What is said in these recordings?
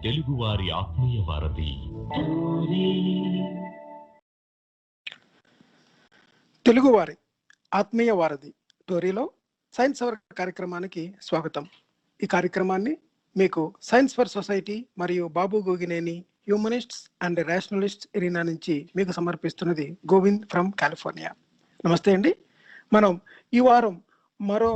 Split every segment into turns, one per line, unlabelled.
తెలుగువారి ఆత్మీయ వారధి.
తెలుగువారి ఆత్మీయ వారధి టోరీలో సైన్స్ అవర్ కార్యక్రమానికి స్వాగతం. ఈ కార్యక్రమాన్ని మీకు సైన్స్ ఫర్ సొసైటీ మరియు Babu Gogineni humanists and rationalists arena నుంచి మీకు సమర్పిస్తున్నది గోవింద్ ఫ్రమ్ కాలిఫోర్నియా. నమస్తే అండి. మనం ఈ వారం మరో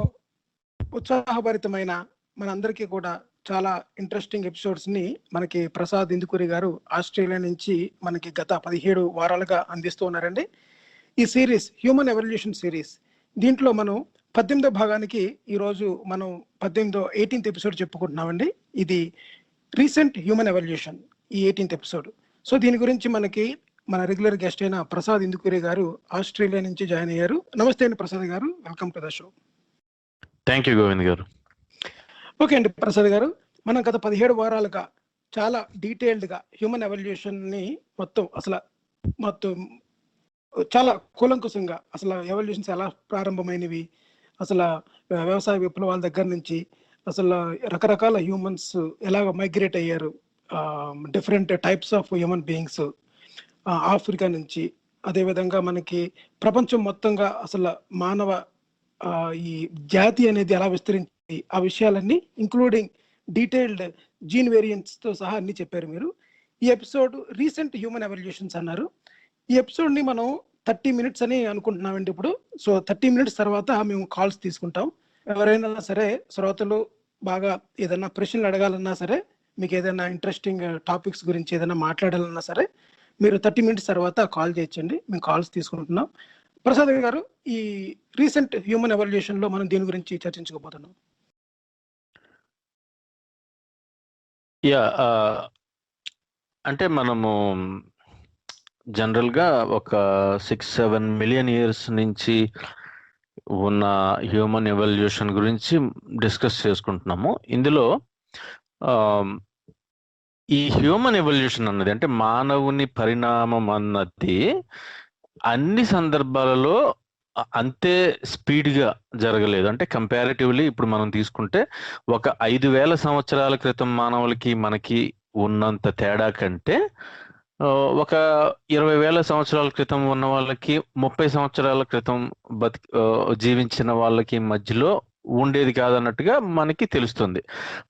ఉత్సాహభరితమైన మనందరికీ కూడా చాలా ఇంట్రెస్టింగ్ ఎపిసోడ్స్ని మనకి ప్రసాద్ ఇందుకూరి గారు ఆస్ట్రేలియా నుంచి మనకి గత 17 వారాలుగా అందిస్తూ ఉన్నారండి. ఈ సిరీస్ హ్యూమన్ ఎవల్యూషన్ సిరీస్, దీంట్లో మనం 18వ భాగానికి ఈరోజు మనం 18th ఎపిసోడ్ చెప్పుకుంటున్నామండి. ఇది రీసెంట్ హ్యూమన్ ఎవల్యూషన్, ఈ 18th ఎపిసోడ్. సో దీని గురించి మనకి మన రెగ్యులర్ గెస్ట్ అయిన ప్రసాద్ ఇందుకూరి గారు ఆస్ట్రేలియా నుంచి జాయిన్ అయ్యారు. నమస్తే అండి ప్రసాద్ గారు, welcome to the show.
Thank you Govind గారు.
ఓకే అండి ప్రసాద్ గారు, మనం గత 17 వారాలుగా చాలా డీటెయిల్డ్గా హ్యూమన్ ఎవల్యూషన్ని మొత్తం చాలా కూలంకుశంగా అసలు ఎవల్యూషన్స్ ఎలా ప్రారంభమైనవి, అసలు వ్యవసాయ విప్లవాల దగ్గర నుంచి అసలు రకరకాల హ్యూమన్స్ ఎలాగ మైగ్రేట్ అయ్యారు, different types of human beings Africa నుంచి, అదేవిధంగా మనకి ప్రపంచం మొత్తంగా అసలు మానవ ఈ జాతి అనేది ఎలా విస్తరించి ఆ విషయాలన్నీ ఇంక్లూడింగ్ డీటెయిల్డ్ జీన్ వేరియంట్స్తో సహా అన్ని చెప్పారు మీరు. ఈ ఎపిసోడ్ రీసెంట్ హ్యూమన్ ఎవల్యూషన్స్ అన్నారు. ఈ ఎపిసోడ్ని మనం 30 minutes అని అనుకుంటున్నామండి ఇప్పుడు. సో 30 minutes తర్వాత మేము కాల్స్ తీసుకుంటాం. ఎవరైనా సరే శ్రోతలు బాగా ఏదైనా ప్రశ్నలు అడగాలన్నా సరే, మీకు ఏదైనా ఇంట్రెస్టింగ్ టాపిక్స్ గురించి ఏదైనా మాట్లాడాలన్నా సరే, మీరు 30 minutes తర్వాత కాల్ చేయొచ్చండి. మేము కాల్స్ తీసుకుంటున్నాం. ప్రసాద్ గారు, ఈ రీసెంట్ హ్యూమన్ ఎవల్యూషన్లో మనం దీని గురించి చర్చించుకోబోతున్నాం.
అంటే మనము జనరల్గా ఒక 6-7 million years నుంచి ఉన్న హ్యూమన్ ఎవల్యూషన్ గురించి డిస్కస్ చేసుకుంటున్నాము. ఇందులో ఈ హ్యూమన్ ఎవల్యూషన్ అన్నది, అంటే మానవుని పరిణామం అన్నది అన్ని సందర్భాలలో అంతే స్పీడ్గా జరగలేదు. అంటే కంపారిటివ్లీ ఇప్పుడు మనం తీసుకుంటే ఒక 5,000 సంవత్సరాల క్రితం మానవులకి మనకి ఉన్నంత తేడా కంటే ఒక 20,000 సంవత్సరాల క్రితం ఉన్న వాళ్ళకి 30 సంవత్సరాల క్రితం జీవించిన వాళ్ళకి మధ్యలో ఉండేది కాదన్నట్టుగా మనకి తెలుస్తుంది.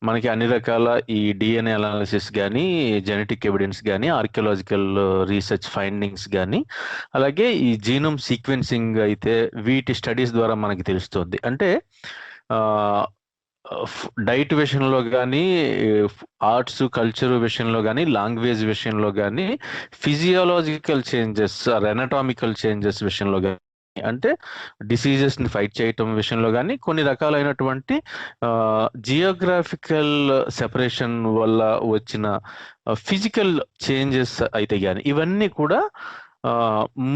మనకి అన్ని రకాల ఈ డిఎన్ఏ అనాలిసిస్ కానీ, జెనెటిక్ ఎవిడెన్స్ కానీ, ఆర్కియలాజికల్ రీసెర్చ్ ఫైండింగ్స్ కానీ, అలాగే ఈ జీనోమ్ సీక్వెన్సింగ్ అయితే వీటి స్టడీస్ ద్వారా మనకి తెలుస్తుంది. అంటే డైట్ విషయంలో కానీ, ఆర్ట్స్ కల్చర్ విషయంలో కానీ, లాంగ్వేజ్ విషయంలో కానీ, ఫిజియోలాజికల్ చేంజెస్, ఎనాటామికల్ చేంజెస్ విషయంలో కానీ, అంటే డిసీజెస్ని ఫైట్ చేయటం విషయంలో కానీ, కొన్ని రకాలైనటువంటి జియోగ్రాఫికల్ సెపరేషన్ వల్ల వచ్చిన ఫిజికల్ చేంజెస్ అయితే కానీ, ఇవన్నీ కూడా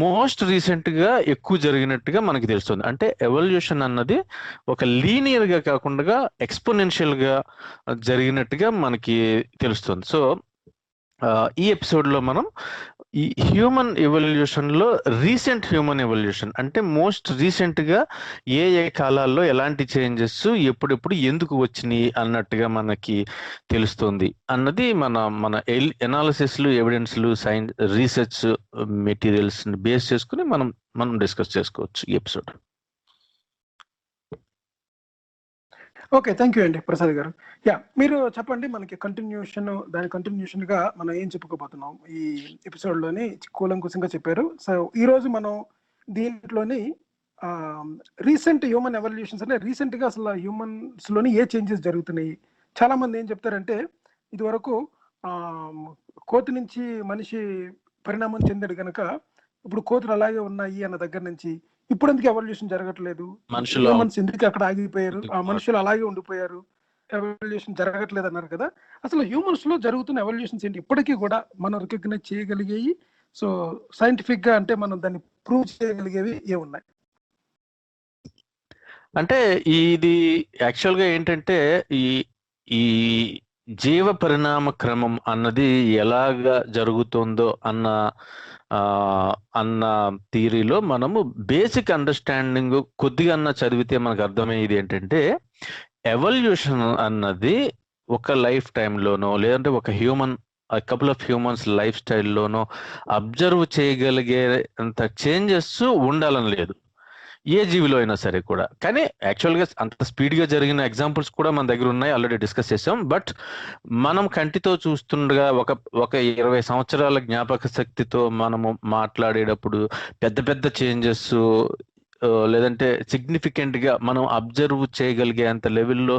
మోస్ట్ రీసెంట్గా ఎక్కువ జరిగినట్టుగా మనకి తెలుస్తుంది. అంటే ఎవల్యూషన్ అన్నది ఒక లీనియర్గా కాకుండా ఎక్స్పోనెన్షియల్గా జరిగినట్టుగా మనకి తెలుస్తుంది. సో ఈ ఎపిసోడ్లో మనం ఈ హ్యూమన్ ఎవల్యూషన్లో రీసెంట్ హ్యూమన్ ఎవల్యూషన్ అంటే మోస్ట్ రీసెంట్గా ఏ కాలాల్లో ఎలాంటి చేంజెస్ ఎప్పుడెప్పుడు ఎందుకు వచ్చినాయి అన్నట్టుగా మనకి తెలుస్తుంది అన్నది మన ఎనాలిసిస్లు, ఎవిడెన్స్లు, సైన్స్ రీసెర్చ్ మెటీరియల్స్ని బేస్ చేసుకుని మనం డిస్కస్ చేసుకోవచ్చు ఈ ఎపిసోడ్.
ఓకే, థ్యాంక్ యూ అండి ప్రసాద్ గారు. మీరు చెప్పండి, మనకి దాని కంటిన్యూషన్గా మనం ఏం చెప్పుకోబోతున్నాం ఈ ఎపిసోడ్లోని కూలంకుశంగా చెప్పారు. సో ఈరోజు మనం దీంట్లోని రీసెంట్ హ్యూమన్ ఎవల్యూషన్స్ అంటే రీసెంట్గా అసలు హ్యూమన్స్లోని ఏ చేంజెస్ జరుగుతున్నాయి. చాలామంది ఏం చెప్తారంటే, ఇదివరకు కోతి నుంచి మనిషి పరిణామం చెందాడు కనుక ఇప్పుడు కోతులు అలాగే ఉన్నాయి అన్న దగ్గర నుంచి ఇప్పుడు ఎందుకు ఎవల్యూషన్ జరగట్లేదు, హ్యూమన్స్ ఎందుకు అక్కడ ఆగిపోయారు, ఆ మనుషులు అలాగే ఉండిపోయారు, ఎవల్యూషన్ జరగట్లేదు అన్నారు కదా. అసలు హ్యూమన్స్ లో జరుగుతున్న ఎవల్యూషన్స్ ఏంటి, ఇప్పటికీ కూడా మనం రికగ్నైజ్ చేయగలిగేవి, సో సైంటిఫిక్ గా అంటే మనం దాన్ని ప్రూవ్ చేయగలిగేవి ఏమున్నాయి?
అంటే ఇది యాక్చువల్గా ఏంటంటే ఈ జీవ పరిణామ క్రమం అన్నది ఎలాగా జరుగుతుందో అన్న థియరీలో మనము బేసిక్ అండర్స్టాండింగ్ కొద్దిగా చదివితే మనకు అర్థమయ్యేది ఏంటంటే, ఎవల్యూషన్ అన్నది ఒక లైఫ్ టైంలోనో లేదంటే ఒక కపుల్ ఆఫ్ హ్యూమన్స్ లైఫ్ స్టైల్లోనో అబ్జర్వ్ చేయగలిగే అంత చేంజెస్ ఉండాలని లేదు, ఏ జీవిలో అయినా సరే కూడా. కానీ యాక్చువల్గా అంత స్పీడ్గా జరిగిన ఎగ్జాంపుల్స్ కూడా మన దగ్గర ఉన్నాయి, ఆల్రెడీ డిస్కస్ చేసాం. బట్ మనం కంటితో చూస్తుండగా ఒక 20 సంవత్సరాల జ్ఞాపక శక్తితో మనము మాట్లాడేటప్పుడు పెద్ద పెద్ద చేంజెస్ లేదంటే సిగ్నిఫికెంట్ గా మనం అబ్జర్వ్ చేయగలిగే అంత లెవెల్లో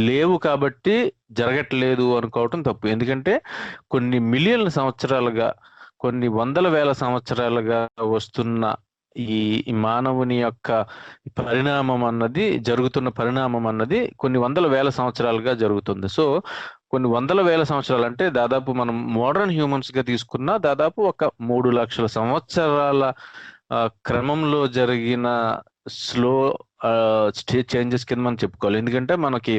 లేవు కాబట్టి జరగట్లేదు అనుకోవటం తప్పు. ఎందుకంటే కొన్ని మిలియన్ల సంవత్సరాలుగా, కొన్ని వందల వేల సంవత్సరాలుగా వస్తున్న ఈ మానవుని యొక్క జరుగుతున్న పరిణామం అన్నది కొన్ని వందల వేల సంవత్సరాలుగా జరుగుతుంది. సో కొన్ని వందల వేల సంవత్సరాలు అంటే దాదాపు మనం మోడర్న్ హ్యూమన్స్ గా తీసుకున్న దాదాపు ఒక 3 లక్షల సంవత్సరాల క్రమంలో జరిగిన స్లో స్టేజ్ చేంజెస్ కింద మనం చెప్పుకోవాలి. ఎందుకంటే మనకి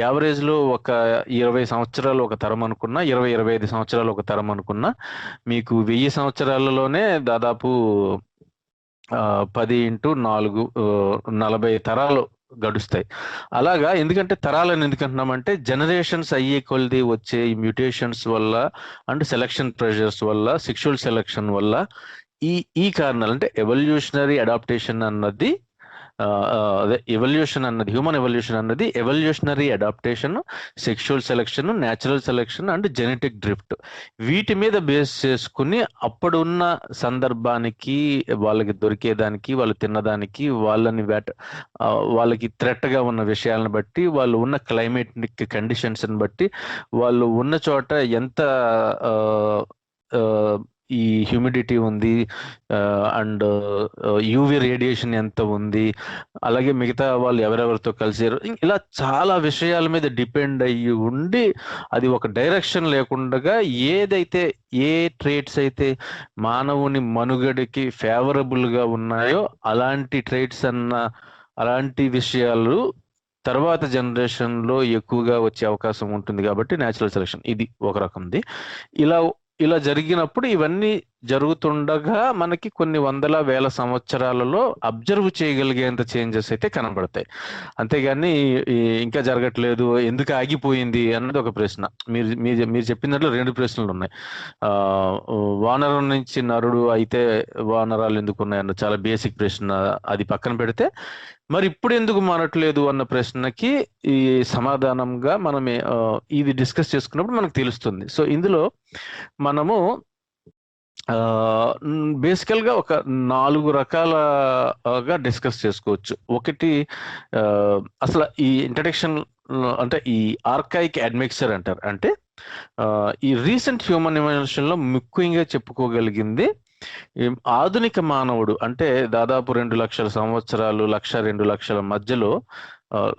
యావరేజ్ లో ఒక 20 సంవత్సరాలు ఒక తరం అనుకున్నా, 25 సంవత్సరాలు ఒక తరం అనుకున్నా, మీకు 1000 సంవత్సరాలలోనే దాదాపు 10 × 4 40 తరాలు గడుస్తాయి. అలాగా ఎందుకంటే తరాలను ఎందుకంటున్నామంటే జనరేషన్స్ అయ్యే కొలది వచ్చే ఈ మ్యూటేషన్స్ వల్ల అండ్ సెలక్షన్ ప్రెషర్స్ వల్ల, సెక్షువల్ సెలక్షన్ వల్ల ఈ కారణాలు అంటే ఎవల్యూషనరీ అడాప్టేషన్ అన్నది హ్యూమన్ ఎవల్యూషన్ అన్నది evolutionary adaptation, sexual selection, natural selection and genetic drift, వీటి మీద బేస్ చేసుకుని అప్పుడున్న సందర్భానికి, వాళ్ళకి దొరికేదానికి, వాళ్ళు తిన్నదానికి, వాళ్ళకి థ్రెట్ గా ఉన్న విషయాలను బట్టి, వాళ్ళు ఉన్న క్లైమేటిక్ కండిషన్స్ బట్టి, వాళ్ళు ఉన్న చోట ఎంత ఈ హ్యూమిడిటీ ఉంది అండ్ యూవి రేడియేషన్ ఎంత ఉంది, అలాగే మిగతా వాళ్ళు ఎవరెవరితో కలిసారు, ఇలా చాలా విషయాల మీద డిపెండ్ అయ్యి ఉండి అది ఒక డైరెక్షన్ లేకుండా ఏదైతే ఏ ట్రేట్స్ అయితే మానవుని మనుగడకి ఫేవరబుల్ గా ఉన్నాయో అలాంటి ట్రేట్స్ అలాంటి విషయాలు తర్వాత జనరేషన్ లో ఎక్కువగా వచ్చే అవకాశం ఉంటుంది. కాబట్టి న్యాచురల్ సెలక్షన్ ఇది ఒక రకంది. ఇలా జరిగినప్పుడు ఇవన్నీ జరుగుతుండగా మనకి కొన్ని వందల వేల సంవత్సరాలలో అబ్జర్వ్ చేయగలిగేంత చేంజెస్ అయితే కనబడతాయి. అంతేగాని ఇంకా జరగట్లేదు, ఎందుకు ఆగిపోయింది అన్నది ఒక ప్రశ్న. మీరు చెప్పిన దాంట్లో 2 ప్రశ్నలు ఉన్నాయి. వానరం నుంచి నరుడు అయితే వానరాలు ఎందుకు ఉన్నాయన్న చాలా బేసిక్ ప్రశ్న, అది పక్కన పెడితే మరి ఇప్పుడు ఎందుకు మారట్లేదు అన్న ప్రశ్నకి ఈ సమాధానంగా మనం ఇది డిస్కస్ చేసుకున్నప్పుడు మనకు తెలుస్తుంది. సో ఇందులో మనము బేసికల్ గా ఒక 4 రకాలుగా డిస్కస్ చేసుకోవచ్చు. ఒకటి అసలు ఈ ఇంట్రడక్షన్ అంటే ఈ ఆర్కైక్ అడ్మిక్సర్ అంటారు. అంటే ఈ రీసెంట్ హ్యూమన్ ఎవల్యూషన్ లో ముఖ్యంగా చెప్పుకోగలిగింది ఆధునిక మానవుడు, అంటే దాదాపు 2 లక్షల సంవత్సరాలు, 1-2 లక్షల మధ్యలో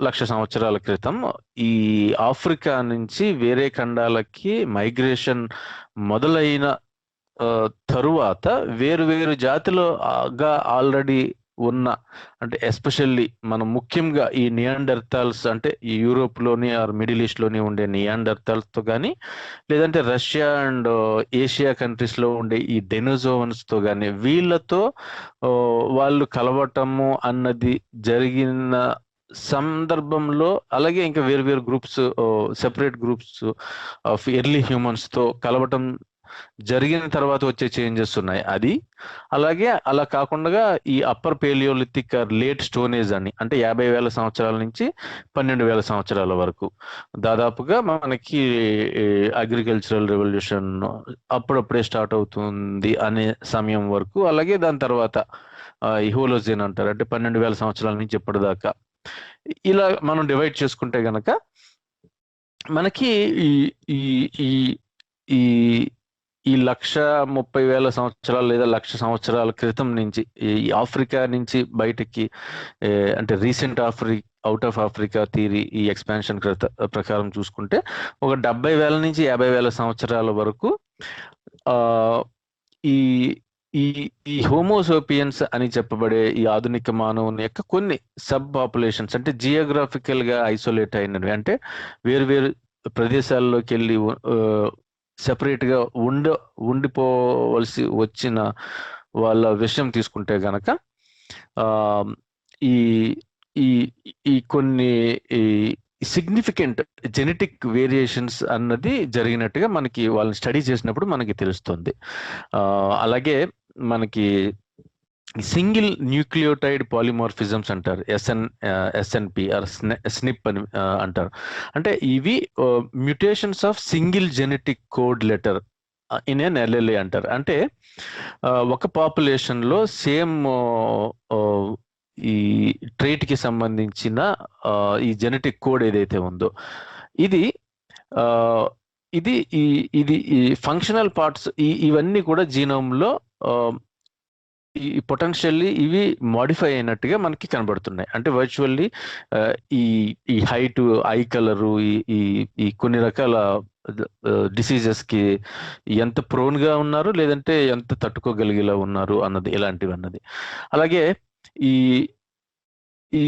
1,00,000 సంవత్సరాల క్రితం ఈ ఆఫ్రికా నుంచి వేరే ఖండాలకి మైగ్రేషన్ మొదలైన తరువాత వేరు జాతిలోగా ఆల్రెడీ ఉన్న, అంటే ఎస్పెషల్లీ మనం ముఖ్యంగా ఈ నియాండర్తాల్స్ అంటే ఈ యూరోప్ లోని ఆర్ మిడిల్ ఈస్ట్ లోని ఉండే నియాండర్తాల్స్ తో కానీ, లేదంటే రష్యా అండ్ ఏషియా కంట్రీస్ లో ఉండే ఈ డెనోజోవన్స్ తో కానీ, వీళ్ళతో వాళ్ళు కలవటము అన్నది జరిగిన సందర్భంలో, అలాగే ఇంకా వేరు groups, separate groups of early humans తో కలవటం జరిగిన తర్వాత వచ్చే చేంజెస్ ఉన్నాయి. అది అలాగే అలా కాకుండా ఈ అప్పర్ పేలియోలిథిక్ లేట్ స్టోనేజ్ అని, అంటే 50,000 సంవత్సరాల నుంచి 12,000 సంవత్సరాల వరకు దాదాపుగా మనకి అగ్రికల్చరల్ రెవల్యూషన్ అప్పుడప్పుడే స్టార్ట్ అవుతుంది అనే సమయం వరకు, అలాగే దాని తర్వాత ఈ హోలోజెన్ అంటారు, అంటే 12,000 సంవత్సరాల నుంచి ఇప్పటిదాకా. ఇలా మనం డివైడ్ చేసుకుంటే గనక మనకి ఈ 130,000 సంవత్సరాలు లేదా 1,00,000 సంవత్సరాల క్రితం నుంచి ఈ ఆఫ్రికా నుంచి బయటకి, అంటే recent out of Africa theory ఈ ఎక్స్పాన్షన్ ప్రకారం చూసుకుంటే ఒక 70,000 నుంచి 50,000 సంవత్సరాల వరకు ఈ హోమోసోపియన్స్ అని చెప్పబడే ఈ ఆధునిక మానవుని యొక్క కొన్ని సబ్ పాపులేషన్స్, అంటే జియోగ్రాఫికల్ గా ఐసోలేట్ అయినవి, అంటే వేరు ప్రదేశాల్లోకి వెళ్ళి సెపరేట్ గా ఉండిపోవలసి వచ్చిన వాళ్ళ విషయం తీసుకుంటే గనక ఈ కొన్ని సిగ్నిఫికెంట్ జెనెటిక్ వేరియేషన్స్ అన్నది జరిగినట్టుగా మనకి వాళ్ళని స్టడీ చేసినప్పుడు మనకి తెలుస్తుంది. అలాగే మనకి సింగిల్ న్యూక్లియోటైడ్ పాలిమార్ఫిజమ్స్ అంటారు, ఎస్ఎన్పి ఆర్ స్నిప్ అని అంటారు. అంటే ఇవి mutations of single genetic code letter in an L L A అంటారు. అంటే ఒక పాపులేషన్ లో సేమ్ ఈ ట్రైట్ కి సంబంధించిన ఈ జెనెటిక్ కోడ్ ఏదైతే ఉందో ఇది ఈ ఫంక్షనల్ పార్ట్స్ ఇవన్నీ కూడా జీనోమ్ లో ఈ పొటెన్షియల్లీ ఇవి మాడిఫై అయినట్టుగా మనకి కనబడుతున్నాయి. అంటే వర్చువల్లీ ఈ హైట్, ఐ కలరు, ఈ కొన్ని రకాల డిసీజెస్ కి ఎంత ప్రోన్ గా ఉన్నారు లేదంటే ఎంత తట్టుకోగలిగేలా ఉన్నారు అన్నది ఇలాంటివి అన్నది. అలాగే ఈ ఈ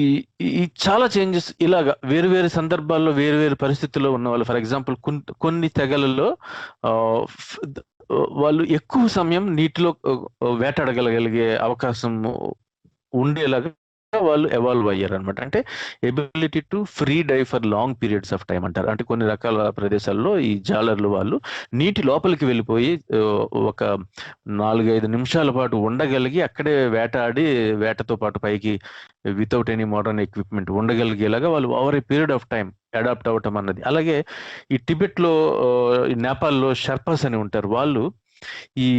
ఈ చాలా చేంజెస్ ఇలాగా వేరు వేరు సందర్భాల్లో వేరు వేరు పరిస్థితుల్లో ఉన్న వాళ్ళు, ఫర్ ఎగ్జాంపుల్ కొన్ని తెగలలో వాళ్ళు ఎక్కువ సమయం నీటిలో వేటాడగలిగే అవకాశం ఉండేలాగా వాళ్ళు ఎవాల్వ్ అయ్యారు అనమాట. అంటే ability to free dive for long periods of time అంటారు. అంటే కొన్ని రకాల ప్రదేశాల్లో ఈ జాలర్లు వాళ్ళు నీటి లోపలికి వెళ్ళిపోయి ఒక 4-5 నిమిషాల పాటు ఉండగలిగి అక్కడే వేటాడి వేటతో పాటు పైకి వితౌట్ ఎనీ మోడర్న్ ఎక్విప్మెంట్ ఉండగలిగేలాగా వాళ్ళు over a period of time adapt అవ్వటం అన్నది. అలాగే ఈ టిబెట్ లో, నేపాల్లో షెర్పాస్ అని ఉంటారు. వాళ్ళు ఈ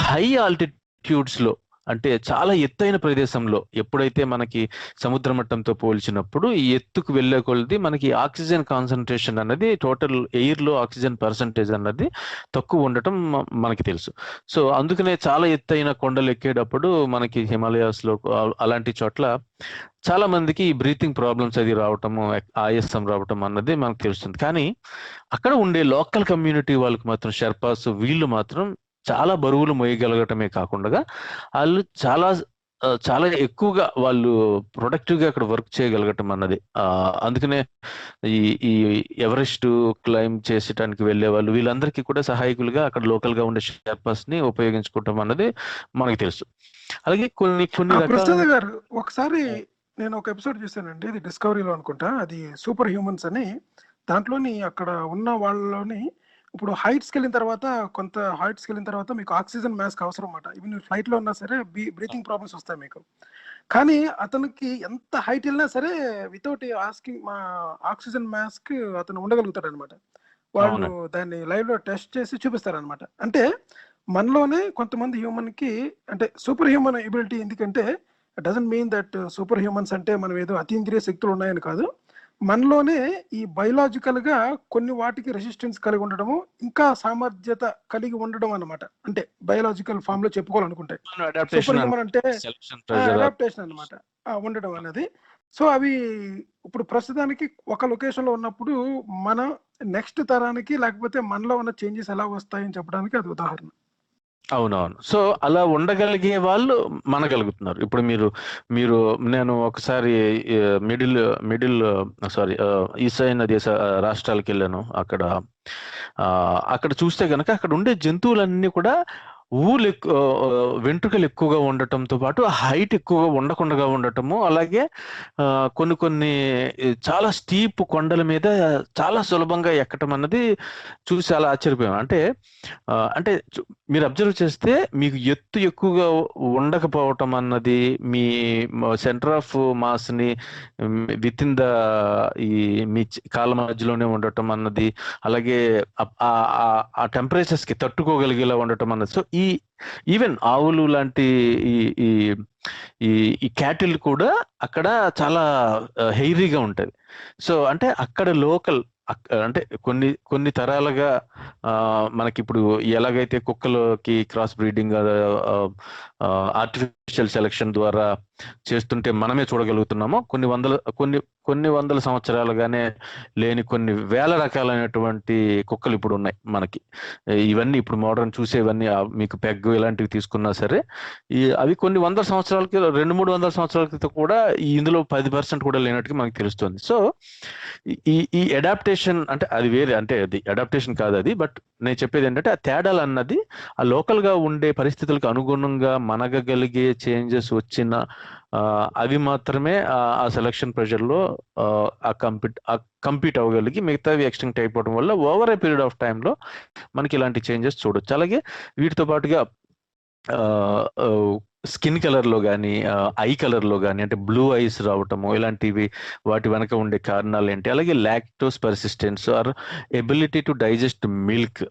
హై ఆల్టిట్యూడ్స్ లో, అంటే చాలా ఎత్తైన ప్రదేశంలో ఎప్పుడైతే మనకి సముద్ర మట్టంతో పోల్చినప్పుడు ఈ ఎత్తుకు వెళ్ళే కొలది మనకి ఆక్సిజన్ కాన్సన్ట్రేషన్ అన్నది, టోటల్ ఎయిర్ లో ఆక్సిజన్ పర్సంటేజ్ అన్నది తక్కువ ఉండటం మనకి తెలుసు. సో అందుకనే చాలా ఎత్తైన కొండలు ఎక్కేటప్పుడు మనకి హిమాలయాస్ లో అలాంటి చోట్ల చాలా మందికి ఈ బ్రీతింగ్ ప్రాబ్లమ్స్ అది రావటము, ఆయాసం రావటం అన్నది మనకు తెలుస్తుంది. కానీ అక్కడ ఉండే లోకల్ కమ్యూనిటీ వాళ్ళకి మాత్రం, షెర్పాస్ వీళ్ళు మాత్రం చాలా బరువులు మోయగలగటమే కాకుండా వాళ్ళు చాలా ఎక్కువగా వాళ్ళు ప్రొడక్టివ్ గా అక్కడ వర్క్ చేయగలగటం అన్నది. అందుకనే ఈ ఎవరెస్ట్ క్లైమ్ చేసడానికి వెళ్ళే వాళ్ళు వీళ్ళందరికీ కూడా సహాయకులుగా అక్కడ లోకల్ గా ఉండే షెర్పాస్ ని ఉపయోగించుకోవటం అన్నది మనకి తెలుసు. అలాగే కొన్ని
ప్రసాద్ గారు, ఒకసారి నేను ఒక ఎపిసోడ్ చూసానండి, ఇది డిస్కవరీలో అనుకుంటా, అది సూపర్ హ్యూమన్స్ అని. దాంట్లోని అక్కడ ఉన్న వాళ్ళలోని ఇప్పుడు హైట్స్కి వెళ్ళిన తర్వాత మీకు ఆక్సిజన్ మాస్క్ అవసరం అన్నమాట. ఇవి మీరు ఫ్లైట్లో ఉన్నా సరే బ్రీతింగ్ ప్రాబ్లమ్స్ వస్తాయి మీకు. కానీ అతనికి ఎంత హైట్ వెళ్ళినా సరే వితౌట్ ఆస్కింగ్ మా ఆక్సిజన్ మాస్క్ అతను ఉండగలుగుతాడు అనమాట. వాళ్ళు దాన్ని లైవ్ లో టెస్ట్ చేసి చూపిస్తారనమాట. అంటే మనలోనే కొంతమంది హ్యూమన్ కి అంటే సూపర్ హ్యూమన్ ఎబిలిటీ, ఎందుకంటే doesn't mean that super humans అంటే మనం ఏదో అతీంద్రియ శక్తులు ఉన్నాయని కాదు. మనలోనే ఈ బయలాజికల్ గా కొన్ని వాటికి రెసిస్టెన్స్ కలిగి ఉండడము, ఇంకా సామర్థ్యత కలిగి ఉండడం అన్నమాట. అంటే బయలాజికల్ ఫామ్ లో చెప్పుకోవాలనుకుంటే సూపర్ హ్యూమన్ అంటే అడాప్టేషన్ అన్నమాట ఉండడం అనేది. సో అవి ఇప్పుడు ప్రస్తుతానికి ఒక లొకేషన్ లో ఉన్నప్పుడు మన నెక్స్ట్ తరానికి లేకపోతే మనలో ఉన్న చేంజెస్ ఎలా వస్తాయని చెప్పడానికి అది ఉదాహరణ.
అవునవును. సో అలా ఉండగలిగే వాళ్ళు మనగలుగుతున్నారు. ఇప్పుడు మీరు నేను ఒకసారి మిడిల్ ఈశాన్య దేశ రాష్ట్రాలకు వెళ్ళాను. అక్కడ చూస్తే గనక అక్కడ ఉండే జంతువులన్నీ కూడా వెంట్రుకలు ఎక్కువగా ఉండటంతో పాటు హైట్ ఎక్కువగా ఉండకుండా ఉండటము, అలాగే కొన్ని చాలా స్టీప్ కొండల మీద చాలా సులభంగా ఎక్కటం అన్నది చూసి చాలా ఆశ్చర్యపోయాం. అంటే మీరు అబ్జర్వ్ చేస్తే మీకు ఎత్తు ఎక్కువగా ఉండకపోవటం అన్నది, మీ సెంటర్ ఆఫ్ మాస్ ని విత్ ఇన్ మీ కాళ్ళ మధ్యలోనే ఉండటం అన్నది, అలాగే ఆ టెంపరేచర్స్ కి తట్టుకోగలిగేలా ఉండటం అన్నది. సో ఈవెన్ ఆవులు లాంటి ఈ క్యాటిల్ కూడా అక్కడ చాలా హెయిరీగా ఉంటది. సో అంటే అక్కడ లోకల్ అంటే కొన్ని తరాలుగా మనకి ఇప్పుడు ఎలాగైతే కుక్కలకి క్రాస్ బ్రీడింగ్ ఆర్టిఫిషియల్ సెలక్షన్ ద్వారా చేస్తుంటే మనమే చూడగలుగుతున్నామో, కొన్ని వందల సంవత్సరాలుగానే లేని కొన్ని వేల రకాలైనటువంటి కుక్కలు ఇప్పుడు ఉన్నాయి మనకి. ఇవన్నీ ఇప్పుడు మోడర్న్ చూసేవన్నీ మీకు పెగ్ ఇలాంటివి తీసుకున్నా సరే అవి కొన్ని 100 సంవత్సరాలకి 200-300 సంవత్సరాల క్రితం కూడా ఇందులో 10% కూడా లేనట్టుగా మనకు తెలుస్తుంది. సో ఈ అడాప్టేషన్ అంటే అది వేరే, అంటే అది అడాప్టేషన్ కాదు అది. బట్ నేను చెప్పేది ఏంటంటే ఆ తేడాలు అన్నది ఆ లోకల్ గా ఉండే పరిస్థితులకు అనుగుణంగా మనగలిగే చేంజెస్ వచ్చిన అవి మాత్రమే ఆ సెలక్షన్ ప్రెషర్లో కంపీట్ అవ్వగలిగి మిగతావి ఎక్స్టింక్ట్ అయిపోవడం వల్ల ఓవర్ ఏ పీరియడ్ ఆఫ్ టైంలో మనకి ఇలాంటి చేంజెస్ చూడొచ్చు. అలాగే వీటితో పాటుగా స్కిన్ కలర్లో కానీ ఐ కలర్లో కానీ అంటే బ్లూ ఐస్ రావటము ఇలాంటివి వాటి వెనక ఉండే కారణాలు ఏంటి, అలాగే lactose persistence or ability to digest milk.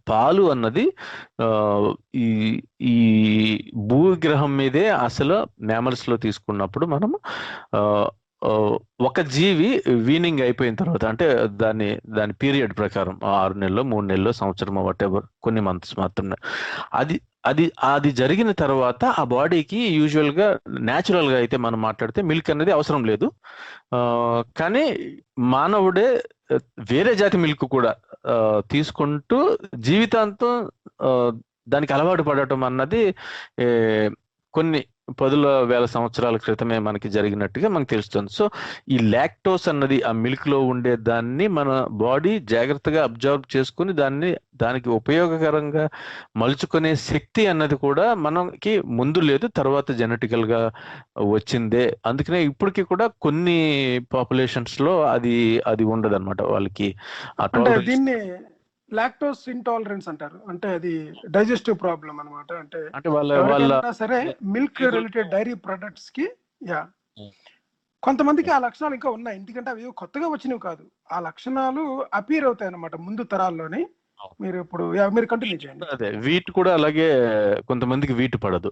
పాలు అన్నది ఈ ఈ భూగ్రహం మీదే అసలు మ్యామల్స్ లో తీసుకున్నప్పుడు మనం ఒక జీవి వీనింగ్ అయిపోయిన తర్వాత అంటే దాని పీరియడ్ ప్రకారం 6 నెలలు 3 నెలలు సంవత్సరం వాటెవర్ కొన్ని మంత్స్ మాత్రమే అది జరిగిన తర్వాత ఆ బాడీకి యూజువల్ గా న్యాచురల్ గా అయితే మనం మాట్లాడితే మిల్క్ అనేది అవసరం లేదు. కానీ మానవుడే వేరే జాతి మిల్క్ కూడా తీసుకుంటూ జీవితాంతం దానికి అలవాటు పడటం అన్నది కొన్ని 10,000 సంవత్సరాల క్రితమే మనకి జరిగినట్టుగా మనకు తెలుస్తుంది. సో ఈ లాక్టోస్ అన్నది ఆ మిల్క్ లో ఉండే దాన్ని మన బాడీ జాగ్రత్తగా అబ్జర్వ్ చేసుకుని దానికి ఉపయోగకరంగా మలుచుకునే శక్తి అన్నది కూడా మనకి ముందు లేదు, తర్వాత జెనెటికల్ గా వచ్చిందే. అందుకనే ఇప్పటికీ కూడా కొన్ని పాపులేషన్స్ లో అది ఉండదు అనమాట వాళ్ళకి.
దీన్ని లాక్టోస్ ఇంటాలరెన్స్ అంటారు. అంటే అది డైజెస్టివ్ ప్రాబ్లం అనమాట. అంటే వాళ్ళ సరే మిల్క్ రిలేటెడ్ డైరీ ప్రొడక్ట్స్ కి కొంతమందికి ఆ లక్షణాలు ఇంకా ఉన్నాయి, ఎందుకంటే అవి కొత్తగా వచ్చినవి కాదు. ఆ లక్షణాలు అపీర్ అవుతాయి అన్నమాట ముందు తరాల్లోనే. మీరు కంటిన్యూ చేయండి.
అదే వీట్ కూడా అలాగే కొంతమందికి వీట్ పడదు,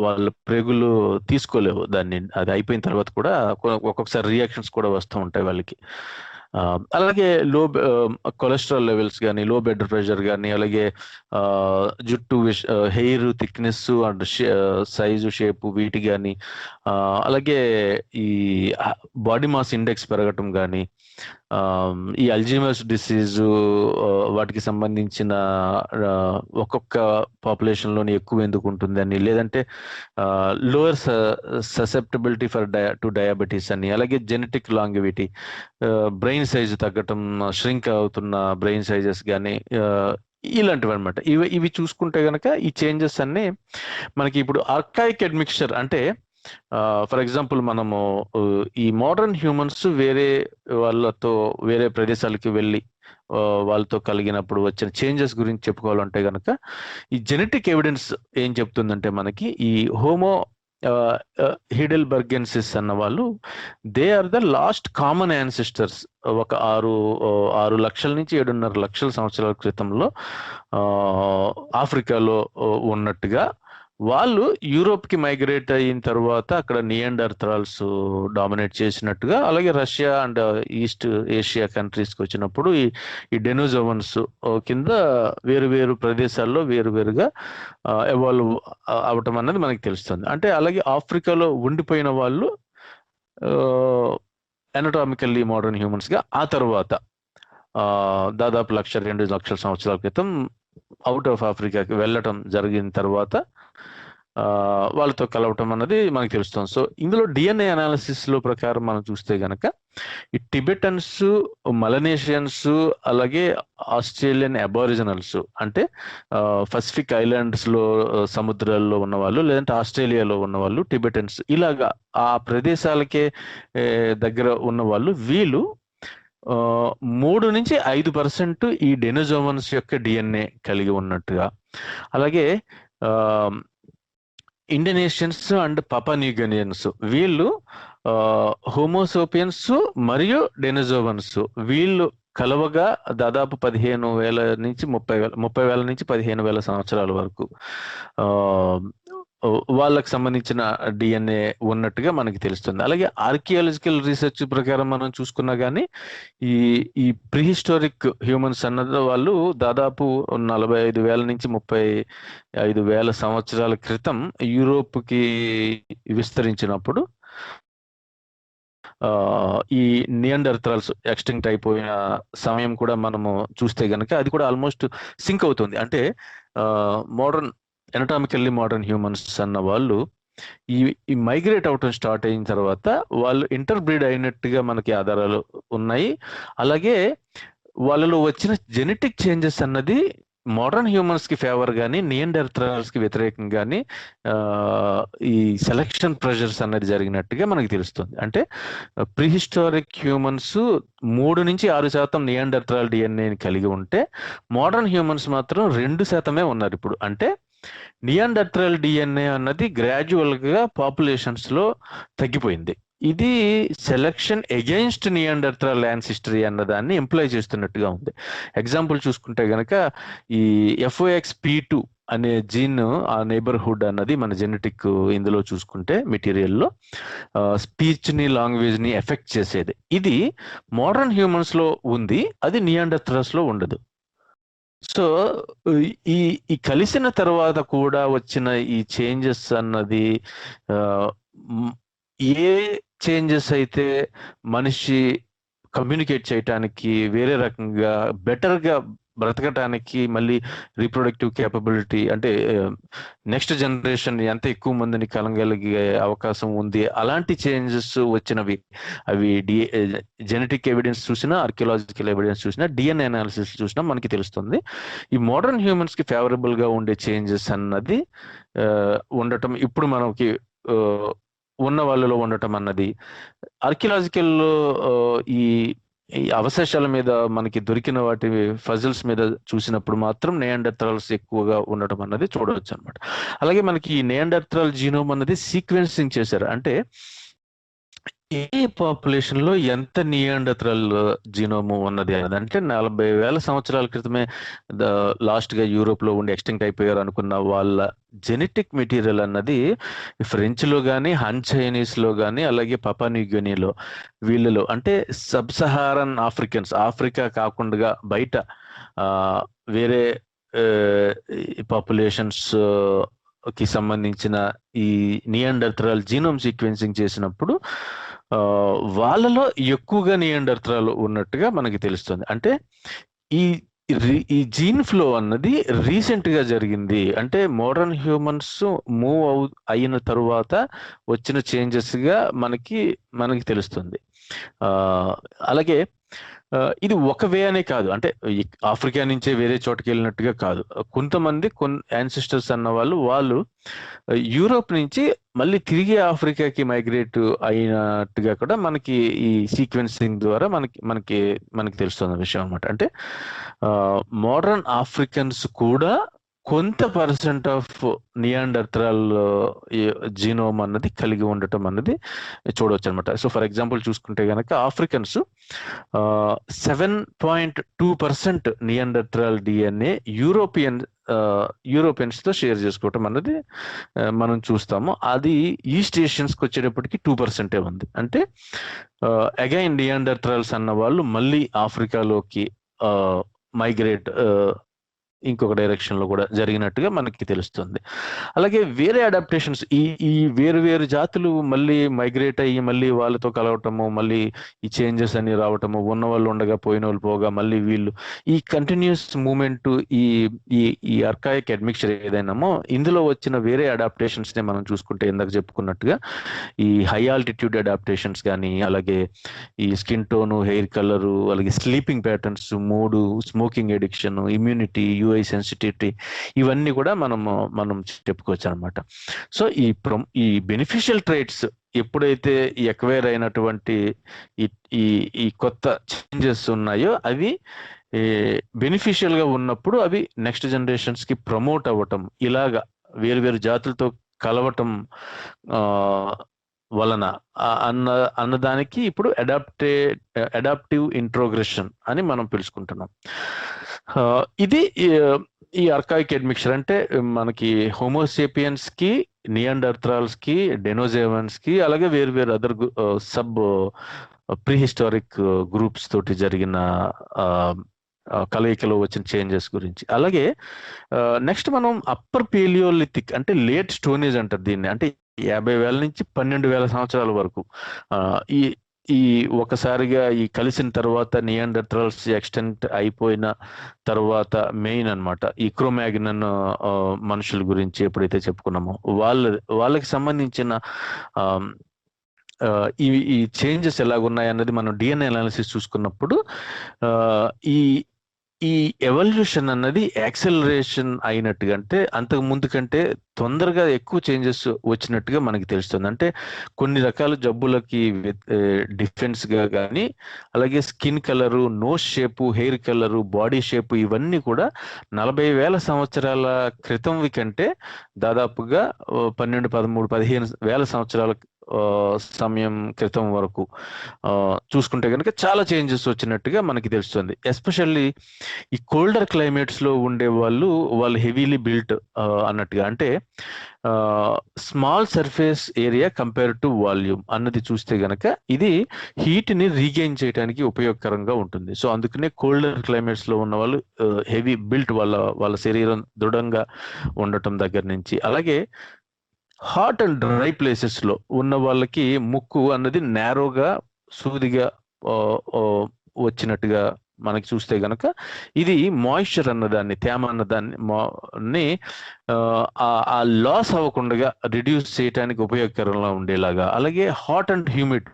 వాళ్ళ ప్రేగులు తీసుకోలేవు దాన్ని. అది అయిపోయిన తర్వాత కూడా ఒక్కొక్కసారి రియాక్షన్స్ కూడా వస్తూ ఉంటాయి వాళ్ళకి. అలాగే కొలెస్ట్రాల్ లెవెల్స్ కానీ, లో బ్లడ్ ప్రెషర్ కానీ, అలాగే జుట్టు hair thickness and size shape వీటి కానీ, అలాగే ఈ బాడీ మాస్ ఇండెక్స్ పెరగటం కానీ, ఈ అల్జీమర్స్ డిసీజ్ వాటికి సంబంధించిన ఒక్కొక్క పాపులేషన్లోని ఎక్కువ ఎందుకు ఉంటుందని, లేదంటే లోయర్ ససెప్టబిలిటీ టు డయాబెటీస్ అని, అలాగే జెనెటిక్ లాంగివిటీ, బ్రెయిన్ సైజు తగ్గటం, ష్రింక్ అవుతున్న బ్రెయిన్ సైజెస్ కానీ, ఇలాంటివి అనమాట. ఇవి చూసుకుంటే గనక ఈ చేంజెస్ అన్ని మనకి ఇప్పుడు ఆర్కాయిక్ అడ్మిక్చర్ అంటే ఫర్ ఎగ్జాంపుల్ మనము ఈ మోడర్న్ హ్యూమన్స్ వేరే ప్రదేశాలకి వెళ్ళి వాళ్ళతో కలిగినప్పుడు వచ్చిన చేంజెస్ గురించి చెప్పుకోవాలంటే గనక ఈ జెనెటిక్ ఎవిడెన్స్ ఏం చెప్తుందంటే మనకి ఈ హోమో హిడెల్బర్గెన్సిస్ అన్న వాళ్ళు they are the last common ancestors. ఒక 6 లక్షల నుంచి 7.5 లక్షల సంవత్సరాల క్రితంలో ఆఫ్రికాలో ఉన్నట్టుగా వాళ్ళు యూరోప్ కి మైగ్రేట్ అయిన తర్వాత అక్కడ నియాండర్థాల్స్ డామినేట్ చేసినట్టుగా, అలాగే రష్యా అండ్ ఈస్ట్ ఏషియా కంట్రీస్కి వచ్చినప్పుడు ఈ డెనోజోవన్స్ కింద వేరు ప్రదేశాల్లో వేరుగా ఎవాల్వ్ అవటం అన్నది మనకి తెలుస్తుంది. అంటే అలాగే ఆఫ్రికాలో ఉండిపోయిన వాళ్ళు ఎనటామికల్లీ మోడర్న్ హ్యూమన్స్ గా ఆ తర్వాత దాదాపు 1-2 లక్షల సంవత్సరాల క్రితం అవుట్ ఆఫ్ ఆఫ్రికాకి వెళ్ళటం జరిగిన తర్వాత వాళ్ళతో కలవటం అన్నది మనకు తెలుస్తుంది. సో ఇందులో డిఎన్ఏ అనాలిసిస్ లో ప్రకారం మనం చూస్తే గనక ఈ టిబెటన్స్, మలనేషియన్స్, అలాగే ఆస్ట్రేలియన్ అబారిజినల్స్ అంటే పసిఫిక్ ఐలాండ్స్ లో సముద్రాల్లో ఉన్నవాళ్ళు, లేదంటే ఆస్ట్రేలియాలో ఉన్నవాళ్ళు టిబెటన్స్, ఇలాగా ఆ ప్రదేశాలకే దగ్గర ఉన్నవాళ్ళు, వీళ్ళు 3-5% ఈ డెనోజోవన్స్ యొక్క డిఎన్ఏ కలిగి ఉన్నట్టుగా, అలాగే ఇండోనేషియన్స్ అండ్ పపాన్యూగినియన్స్ వీళ్ళు హోమోసోపియన్స్ మరియు డెనోజోవన్స్ వీళ్ళు కలవగా దాదాపు 15,000 నుంచి 30,000 నుంచి 15,000 సంవత్సరాల వరకు వాళ్ళకి సంబంధించిన డిఎన్ఏ ఉన్నట్టుగా మనకి తెలుస్తుంది. అలాగే ఆర్కియాలజికల్ రీసెర్చ్ ప్రకారం మనం చూసుకున్నా కానీ ఈ ప్రీహిస్టారిక్ హ్యూమన్స్ అన్నది వాళ్ళు దాదాపు 45,000 నుంచి 35,000 సంవత్సరాల క్రితం యూరోప్కి విస్తరించినప్పుడు ఈ నియాండర్థాల్స్ ఎక్స్టింక్ట్ అయిపోయిన సమయం కూడా మనము చూస్తే గనక అది కూడా ఆల్మోస్ట్ సింక్ అవుతుంది. అంటే ఎనటామికల్లీ మోడర్న్ హ్యూమన్స్ అన్న వాళ్ళు ఈ మైగ్రేట్ అవటం స్టార్ట్ అయిన తర్వాత వాళ్ళు ఇంటర్బ్రీడ్ అయినట్టుగా మనకి ఆధారాలు ఉన్నాయి. అలాగే వాళ్ళలో వచ్చిన జెనెటిక్ చేంజెస్ అన్నది మోడర్న్ హ్యూమన్స్ కి ఫేవర్ గానీ నియండర్థ్రాల్స్ కి వ్యతిరేకం గానీ ఈ సెలక్షన్ ప్రెషర్స్ అనేది జరిగినట్టుగా మనకి తెలుస్తుంది. అంటే ప్రీహిస్టారిక్ హ్యూమన్స్ 3 నుంచి 6% నియండర్థ్రాల్ డిఎన్ఏని కలిగి ఉంటే మోడర్న్ హ్యూమన్స్ మాత్రం 2% ఉన్నారు ఇప్పుడు. అంటే నియండర్థ్రాల్ డిఎన్ఏ అన్నది గ్రాడ్యువల్ గా పాపులేషన్స్ లో తగ్గిపోయింది. ఇది సెలక్షన్ అగెయిన్స్ట్ నియండర్థ్రాల్ యాన్సిస్టరీ అన్న దాన్ని ఎంప్లాయ్ చేస్తున్నట్టుగా ఉంది. ఎగ్జాంపుల్ చూసుకుంటే గనక ఈ FOXP2 అనే జీన్ ఆ నైబర్హుడ్ అన్నది మన జెనెటిక్ ఇందులో చూసుకుంటే మెటీరియల్లో స్పీచ్ ని లాంగ్వేజ్ ని ఎఫెక్ట్ చేసేది. ఇది మోడర్న్ హ్యూమన్స్ లో ఉంది, అది నియాండర్థ్రల్స్ లో ఉండదు. సో ఈ కలిసిన తర్వాత కూడా వచ్చిన ఈ చేంజెస్ అన్నది ఏ చేంజెస్ అయితే మనిషి కమ్యూనికేట్ చేయటానికి, వేరే రకంగా బెటర్గా బ్రతకటానికి, మళ్ళీ రీప్రొడక్టివ్ కేపబిలిటీ అంటే నెక్స్ట్ జనరేషన్ ఎంత ఎక్కువ మందిని కలగలిగే అవకాశం ఉంది, అలాంటి చేంజెస్ వచ్చినవి. అవి జెనెటిక్ ఎవిడెన్స్ చూసినా, ఆర్కియలాజికల్ ఎవిడెన్స్ చూసినా, డిఎన్ఏ అనాలిసిస్ చూసినా మనకి తెలుస్తుంది. ఈ మోడర్న్ హ్యూమన్స్ కి ఫేవరబుల్ గా ఉండే చేంజెస్ అన్నది ఉండటం, ఇప్పుడు మనకి ఉన్న వాళ్ళలో ఉండటం అన్నది, ఆర్కియలాజికల్ ఈ అవశేషాల మీద మనకి దొరికిన వాటి ఫజిల్స్ మీద చూసినప్పుడు మాత్రం నియాండర్థ్రాల్స్ ఎక్కువగా ఉండటం అన్నది చూడవచ్చు అనమాట. అలాగే మనకి ఈ నియాండర్థ్రాల్ జీనోమ్ అన్నది సీక్వెన్సింగ్ చేశారు. అంటే ఏ పాపులేషన్ లో ఎంత నియాండర్థ్రాల్ జీనోమ్ ఉన్నది అనేది, అంటే 40,000 సంవత్సరాల క్రితమే లాస్ట్ గా యూరోప్ లో ఉండి ఎక్స్టింక్ట్ అయిపోయారు అనుకున్న వాళ్ళ జెనెటిక్ మెటీరియల్ అన్నది ఫ్రెంచ్ లో కానీ, హన్ చైనీస్ లో కానీ, అలాగే పపా న్యూగినీలో వీళ్ళలో, అంటే సబ్ సహారన్ ఆఫ్రికన్స్, ఆఫ్రికా కాకుండా బయట వేరే పాపులేషన్స్ కి సంబంధించిన ఈ నియాండర్థ్రాల్ జీనోమ్ సీక్వెన్సింగ్ చేసినప్పుడు వాళ్ళలో ఎక్కువగా నియాండర్థ్రాల్ ఉన్నట్టుగా మనకి తెలుస్తుంది. అంటే ఈ జీన్ ఫ్లో అన్నది రీసెంట్ గా జరిగింది. అంటే మోడర్న్ హ్యూమన్స్ మూవ్ అయిన తరువాత వచ్చిన చేంజెస్ గా మనకి తెలుస్తుంది. అలాగే ఇది ఒక వే అనే కాదు, అంటే ఆఫ్రికా నుంచే వేరే చోటకి వెళ్ళినట్టుగా కాదు. కొంతమంది యాన్సిస్టర్స్ అన్న వాళ్ళు యూరోప్ నుంచి మళ్ళీ తిరిగి ఆఫ్రికాకి మైగ్రేట్ అయినట్టుగా కూడా మనకి ఈ సీక్వెన్సింగ్ ద్వారా మనకి తెలుస్తున్న విషయం అనమాట. అంటే మోడర్న్ ఆఫ్రికన్స్ కూడా కొంత పర్సెంట్ ఆఫ్ నియాండర్థ్రాల్ జీనోమ్ అన్నది కలిగి ఉండటం అన్నది చూడవచ్చు అనమాట. సో ఫర్ ఎగ్జాంపుల్ చూసుకుంటే కనుక ఆఫ్రికన్స్ 7.2% నియాండర్థ్రాల్ డిఎన్ఏ యూరోపియన్స్ తో షేర్ చేసుకోవటం అన్నది మనం చూస్తాము. అది ఈస్ట్ ఏషియన్స్కి వచ్చేటప్పటికి 2% ఉంది. అంటే అగైన్ నియాండర్థ్రాల్స్ అన్న వాళ్ళు మళ్ళీ ఆఫ్రికాలోకి మైగ్రేట్ ఇంకొక డైరెక్షన్ లో కూడా జరిగినట్టుగా మనకి తెలుస్తుంది. అలాగే వేరే అడాప్టేషన్స్, ఈ వేరు జాతులు మళ్ళీ మైగ్రేట్ అయ్యి మళ్ళీ వాళ్ళతో కలవటము, మళ్ళీ ఈ చేంజెస్ అన్ని రావటము, ఉన్న వాళ్ళు ఉండగా పోయిన వాళ్ళు పోగా మళ్ళీ వీళ్ళు, ఈ కంటిన్యూస్ మూమెంట్, ఈ ఆర్కాయిక్ అడ్మిక్చర్ ఏదైనామో ఇందులో వచ్చిన వేరే అడాప్టేషన్స్ నే మనం చూసుకుంటే ఇందాక చెప్పుకున్నట్టుగా ఈ హై ఆల్టిట్యూడ్ అడాప్టేషన్స్ కానీ, అలాగే ఈ స్కిన్ టోను, హెయిర్ కలరు, అలాగే స్లీపింగ్ ప్యాటర్న్స్, మూడు, smoking addiction, immunity, UI sensitivity, ఇవన్నీ కూడా మనం చెప్పుకోవచ్చు అనమాట. సో ఈ బెనిఫిషియల్ ట్రైట్స్ ఎప్పుడైతే ఎక్వైర్ అయినటువంటి ఈ కొత్త చేంజెస్ ఉన్నాయో అవి బెనిఫిషియల్ గా ఉన్నప్పుడు అవి నెక్స్ట్ జనరేషన్స్ కి ప్రమోట్ అవ్వటం, ఇలాగా వేరు జాతులతో కలవటం వలన అన్నదానికి ఇప్పుడు అడాప్టివ్ ఇంట్రోగ్రెషన్ అని మనం పిలుచుకుంటున్నాం. ఇది ఈ ఆర్కాయిక్ అడ్మిక్చర్ అంటే మనకి హోమోసేపియన్స్ కి, నియాండర్థ్రాల్స్ కి, డెనోజేవన్స్ కి, అలాగే వేరు అదర్ సబ్ ప్రీహిస్టారిక్ గ్రూప్స్ తోటి జరిగిన కలయికలో వచ్చిన చేంజెస్ గురించి. అలాగే నెక్స్ట్ మనం అప్పర్ పేలియోలిథిక్ అంటే లేట్ స్టోనేజ్ అంటారు దీన్ని. అంటే 50,000 నుంచి 12,000 సంవత్సరాల వరకు ఈ ఒకసారిగా ఈ కలిసిన తర్వాత నియాండర్థ్రాల్స్ ఎక్స్టెంట్ అయిపోయిన తర్వాత మెయిన్ అన్నమాట ఈ క్రోమాగ్నన్ మనుషుల గురించి ఎప్పుడైతే చెప్పుకున్నామో వాళ్ళకి సంబంధించిన ఈ చేంజెస్ ఎలాగున్నాయి అన్నది మనం డిఎన్ఏ అనాలిసిస్ చూసుకున్నప్పుడు ఈ ఈ ఎవల్యూషన్ అన్నది యాక్సెలరేషన్ అయినట్టుగా, అంటే అంతకు ముందు కంటే తొందరగా ఎక్కువ చేంజెస్ వచ్చినట్టుగా మనకి తెలుస్తుంది. అంటే కొన్ని రకాల జబ్బులకి డిఫెన్స్ గా కానీ, అలాగే skin colour, nose shape, hair colour, body shape, ఇవన్నీ కూడా 40,000 సంవత్సరాల క్రితంవి కంటే దాదాపుగా 12, 13, 15,000 సంవత్సరాల సమయం క్రితం వరకు చూసుకుంటే కనుక చాలా చేంజెస్ వచ్చినట్టుగా మనకి తెలుస్తుంది. ఎస్పెషల్లీ ఈ కోల్డర్ క్లైమేట్స్ లో ఉండే వాళ్ళు హెవీలీ బిల్ట్ అన్నట్టుగా, అంటే small surface area compare to volume అన్నది చూస్తే గనక ఇది హీట్ ని రీగెయిన్ చేయడానికి ఉపయోగకరంగా ఉంటుంది. సో అందుకనే కోల్డర్ క్లైమేట్స్ లో ఉన్న వాళ్ళు హెవీ బిల్ట్, వాళ్ళ శరీరం దృఢంగా ఉండటం దగ్గర నుంచి, అలాగే హాట్ అండ్ డ్రై ప్లేసెస్ లో ఉన్న వాళ్ళకి ముక్కు అన్నది నేరోగా, సూదిగా వచ్చినట్టుగా మనకి చూస్తే గనక ఇది మాయిశ్చర్ అన్నదాన్ని, తేమ అన్నదాన్ని ఆ లాస్ అవ్వకుండా రిడ్యూస్ చేయడానికి ఉపయోగకరంగా ఉండేలాగా, అలాగే హాట్ అండ్ హ్యూమిడ్,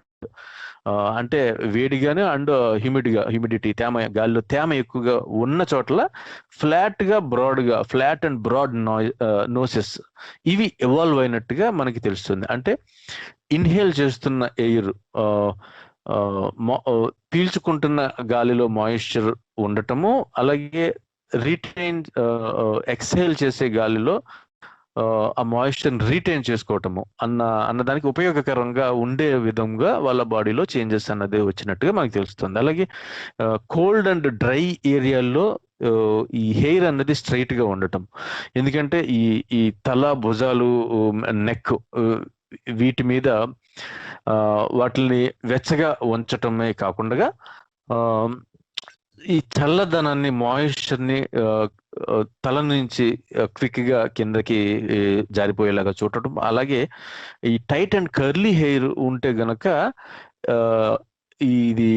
అంటే వేడిగానే అండ్ హ్యూమిడిటీ, గాలిలో తేమ ఎక్కువగా ఉన్న చోట్ల ఫ్లాట్ అండ్ బ్రాడ్ నోసెస్, ఇవి ఎవాల్వ్ అయినట్టుగా మనకి తెలుస్తుంది. అంటే ఇన్హేల్ చేస్తున్న ఎయిర్, పీల్చుకుంటున్న గాలిలో మాయిశ్చర్ ఉండటము, అలాగే ఎక్స్హేల్ చేసే గాలిలో ఆ మాయిశ్చర్ రీటైన్ చేసుకోవటము అన్నదానికి ఉపయోగకరంగా ఉండే విధంగా వాళ్ళ బాడీలో చేంజెస్ అన్నది వచ్చినట్టుగా మనకు తెలుస్తుంది. అలాగే కోల్డ్ అండ్ డ్రై ఏరియాల్లో ఈ హెయిర్ అన్నది స్ట్రైట్ గా ఉండటం, ఎందుకంటే ఈ తల, భుజాలు, నెక్, వీటి మీద వాటిని వెచ్చగా ఉంచటమే కాకుండా ఈ చల్లదనాన్ని, మాయిశ్చర్ని తల నుంచి క్విక్ గా కిందకి జారిపోయేలాగా చూడటం, అలాగే ఈ టైట్ అండ్ కర్లీ హెయిర్ ఉంటే గనక ఇది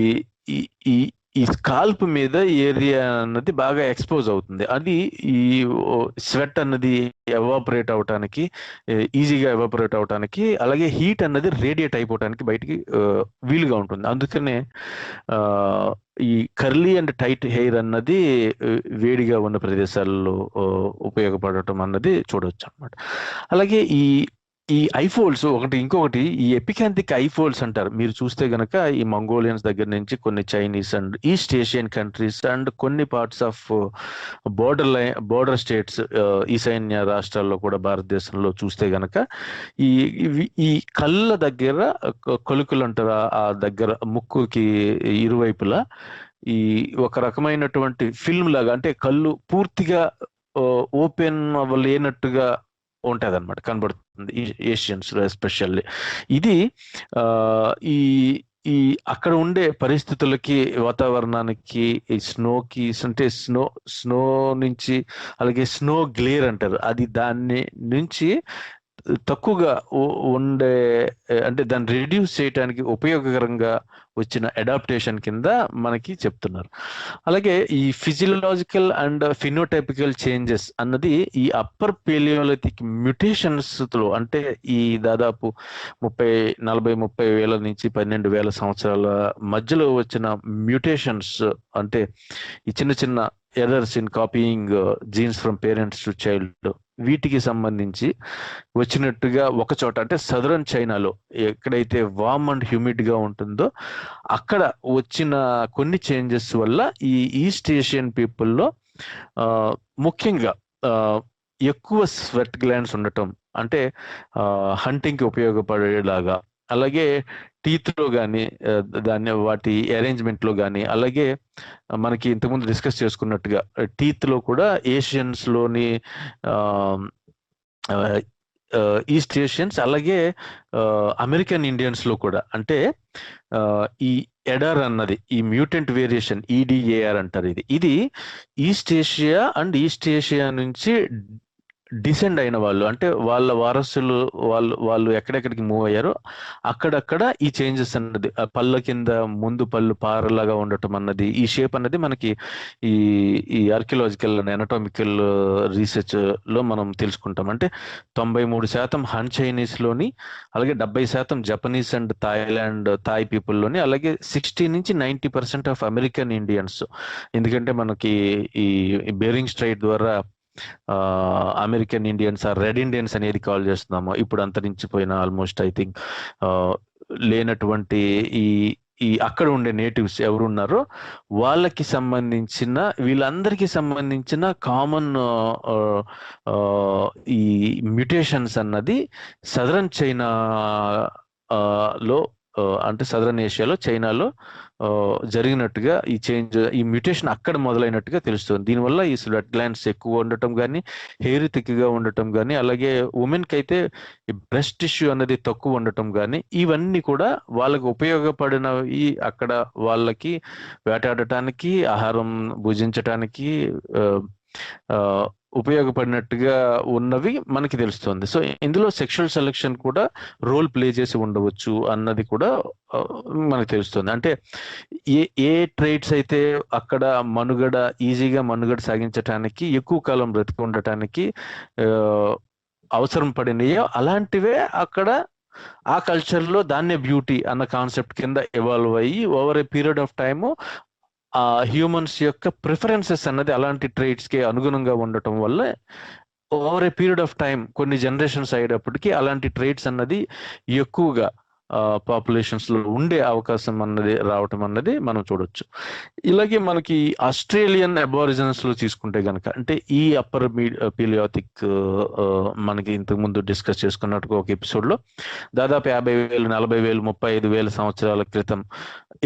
ఈ స్కాల్ప్ మీద ఏరియా అన్నది బాగా ఎక్స్పోజ్ అవుతుంది. అది ఈ స్వెట్ అన్నది ఈజీగా ఎవాపరేట్ అవటానికి, అలాగే హీట్ అన్నది రేడియేట్ అయిపోవటానికి బయటికి వీలుగా ఉంటుంది. అందుకనే ఈ కర్లీ అండ్ టైట్ హెయిర్ అన్నది వేడిగా ఉన్న ప్రదేశాల్లో ఉపయోగపడటం అన్నది చూడవచ్చు అన్నమాట. అలాగే ఈ ఐఫోల్స్ ఇంకొకటి ఈ ఎపికాంతిక్ ఐఫోల్స్ అంటారు. మీరు చూస్తే గనక ఈ మంగోలియన్స్ దగ్గర నుంచి కొన్ని Chinese and east Asian countries and కొన్ని పార్ట్స్ ఆఫ్ బోర్డర్ స్టేట్స్, ఈశాన్య రాష్ట్రాల్లో కూడా భారతదేశంలో చూస్తే గనక ఈ కళ్ళ దగ్గర కొలుకులు అంటారు, ఆ దగ్గర ముక్కుకి ఇరువైపులా ఈ ఒక రకమైనటువంటి ఫిల్మ్ లాగా, అంటే కళ్ళు పూర్తిగా ఓపెన్ అవ్వలేనట్టుగా ఉంటది అనమాట, కనబడుతుంది ఏషియన్స్ లో ఎస్పెషల్లీ. ఇది ఈ అక్కడ ఉండే పరిస్థితులకి, వాతావరణానికి, ఈ స్నోకి, అంటే స్నో నుంచి, అలాగే స్నో గ్లేర్ అంటారు, అది దాన్ని నుంచి తక్కువగా ఉండే, అంటే దాన్ని రిడ్యూస్ చేయడానికి ఉపయోగకరంగా వచ్చిన అడాప్టేషన్ కింద మనకి చెప్తున్నారు. అలాగే ఈ ఫిజియోలాజికల్ అండ్ ఫినోటైపికల్ చేంజెస్ అన్నది ఈ అప్పర్ పేలియోలిథిక్ మ్యూటేషన్స్ లో, అంటే ఈ దాదాపు 40-30 వేల నుంచి 12,000 సంవత్సరాల మధ్యలో వచ్చిన మ్యూటేషన్స్, అంటే ఈ చిన్న errors in copying jeans from parents to child, వీటికి సంబంధించి వచ్చినట్టుగా ఒక చోట, అంటే సదరన్ చైనాలో ఎక్కడైతే వామ్ అండ్ హ్యూమిడ్ గా ఉంటుందో అక్కడ వచ్చిన కొన్ని చేంజెస్ వల్ల ఈ ఈస్ట్ ఏషియన్ పీపుల్లో ముఖ్యంగా ఎక్కువ స్వెట్ గ్లాండ్స్ ఉండటం, అంటే హంటింగ్ కి ఉపయోగపడేలాగా, అలాగే టీత్ లో కానీ, వాటి అరేంజ్మెంట్ లో కానీ, అలాగే మనకి ఇంతకుముందు డిస్కస్ చేసుకున్నట్టుగా టీత్ లో కూడా ఏషియన్స్ లోని ఈస్ట్ ఏషియన్స్, అలాగే అమెరికన్ ఇండియన్స్ లో కూడా, అంటే ఈ ఎడార్ అన్నది, ఈ మ్యూటెంట్ వేరియేషన్ EDAR అంటారు, ఇది ఈస్ట్ ఏషియా నుంచి డిసెండ్ అయిన వాళ్ళు, అంటే వాళ్ళ వారసులు వాళ్ళు ఎక్కడెక్కడికి మూవ్ అయ్యారో అక్కడక్కడ ఈ చేంజెస్ అన్నది, పళ్ళ కింద ముందు పళ్ళు పారలాగా ఉండటం అన్నది, ఈ షేప్ అన్నది మనకి ఈ ఈ ఆర్కియలాజికల్ అండ్ ఎనటామికల్ రీసెర్చ్ లో మనం తెలుసుకుంటాం. అంటే 93% హన్ చైనీస్ లోని, అలాగే 70% జపనీస్ అండ్ థాయ్ పీపుల్ లోని, అలాగే 60-90% ఆఫ్ అమెరికన్ ఇండియన్స్. ఎందుకంటే మనకి ఈ బేరింగ్ స్ట్రైట్ ద్వారా అమెరికన్ ఇండియన్స్ ఆ రెడ్ ఇండియన్స్ అనేది కాల్ చేస్తున్నాము. ఇప్పుడు అంతరించిపోయిన ఆల్మోస్ట్ ఐ థింక్ లేనటువంటి ఈ అక్కడ ఉండే నేటివ్స్ ఎవరున్నారో వాళ్ళకి సంబంధించిన, వీళ్ళందరికీ సంబంధించిన కామన్ ఈ మ్యూటేషన్స్ అన్నది సదరన్ చైనా లో, అంటే సదరన్ ఏషియాలో, చైనాలో జరిగినట్టుగా ఈ మ్యూటేషన్ అక్కడ మొదలైనట్టుగా తెలుస్తుంది. దీనివల్ల ఈ బ్లడ్ గ్లాండ్స్ ఎక్కువ ఉండటం కానీ, హెయిర్ థిక్గా ఉండటం కానీ, అలాగే ఉమెన్కి అయితే బ్రెస్ట్ టిష్యూ అనేది తక్కువ ఉండటం కానీ, ఇవన్నీ కూడా వాళ్ళకు ఉపయోగపడినవి. అక్కడ వాళ్ళకి వేటాడటానికి, ఆహారం భుజించటానికి ఉపయోగపడినట్టుగా ఉన్నవి మనకి తెలుస్తుంది. సో ఇందులో సెక్షువల్ సెలెక్షన్ కూడా రోల్ ప్లే చేసి ఉండవచ్చు అన్నది కూడా మనకు తెలుస్తుంది. అంటే ఏ ట్రైట్స్ అయితే అక్కడ ఈజీగా మనుగడ సాగించటానికి, ఎక్కువ కాలం బ్రతికి ఉండటానికి అవసరం పడినాయో అలాంటివే అక్కడ ఆ కల్చర్లో దాన్నే బ్యూటీ అన్న కాన్సెప్ట్ కింద ఎవాల్వ్ అయ్యి over a period of time humans యొక్క ప్రిఫరెన్సెస్ అన్నది అలాంటి ట్రైట్స్కి అనుగుణంగా ఉండటం వల్ల over a period of time కొన్ని జనరేషన్స్ అయ్యేటప్పటికి అలాంటి ట్రైట్స్ అన్నది ఎక్కువగా పాపులేషన్స్ లో ఉండే అవకాశం అన్నది రావటం అన్నది మనం చూడొచ్చు. ఇలాగే మనకి ఆస్ట్రేలియన్ అబారిజిన్స్ లో తీసుకుంటే గనక, అంటే ఈ అప్పర్ పీలియాథిక్ మనకి ఇంతకు ముందు డిస్కస్ చేసుకున్నట్టుగా ఒక ఎపిసోడ్ లో దాదాపు 50,000, 40,000, 35,000 సంవత్సరాల క్రితం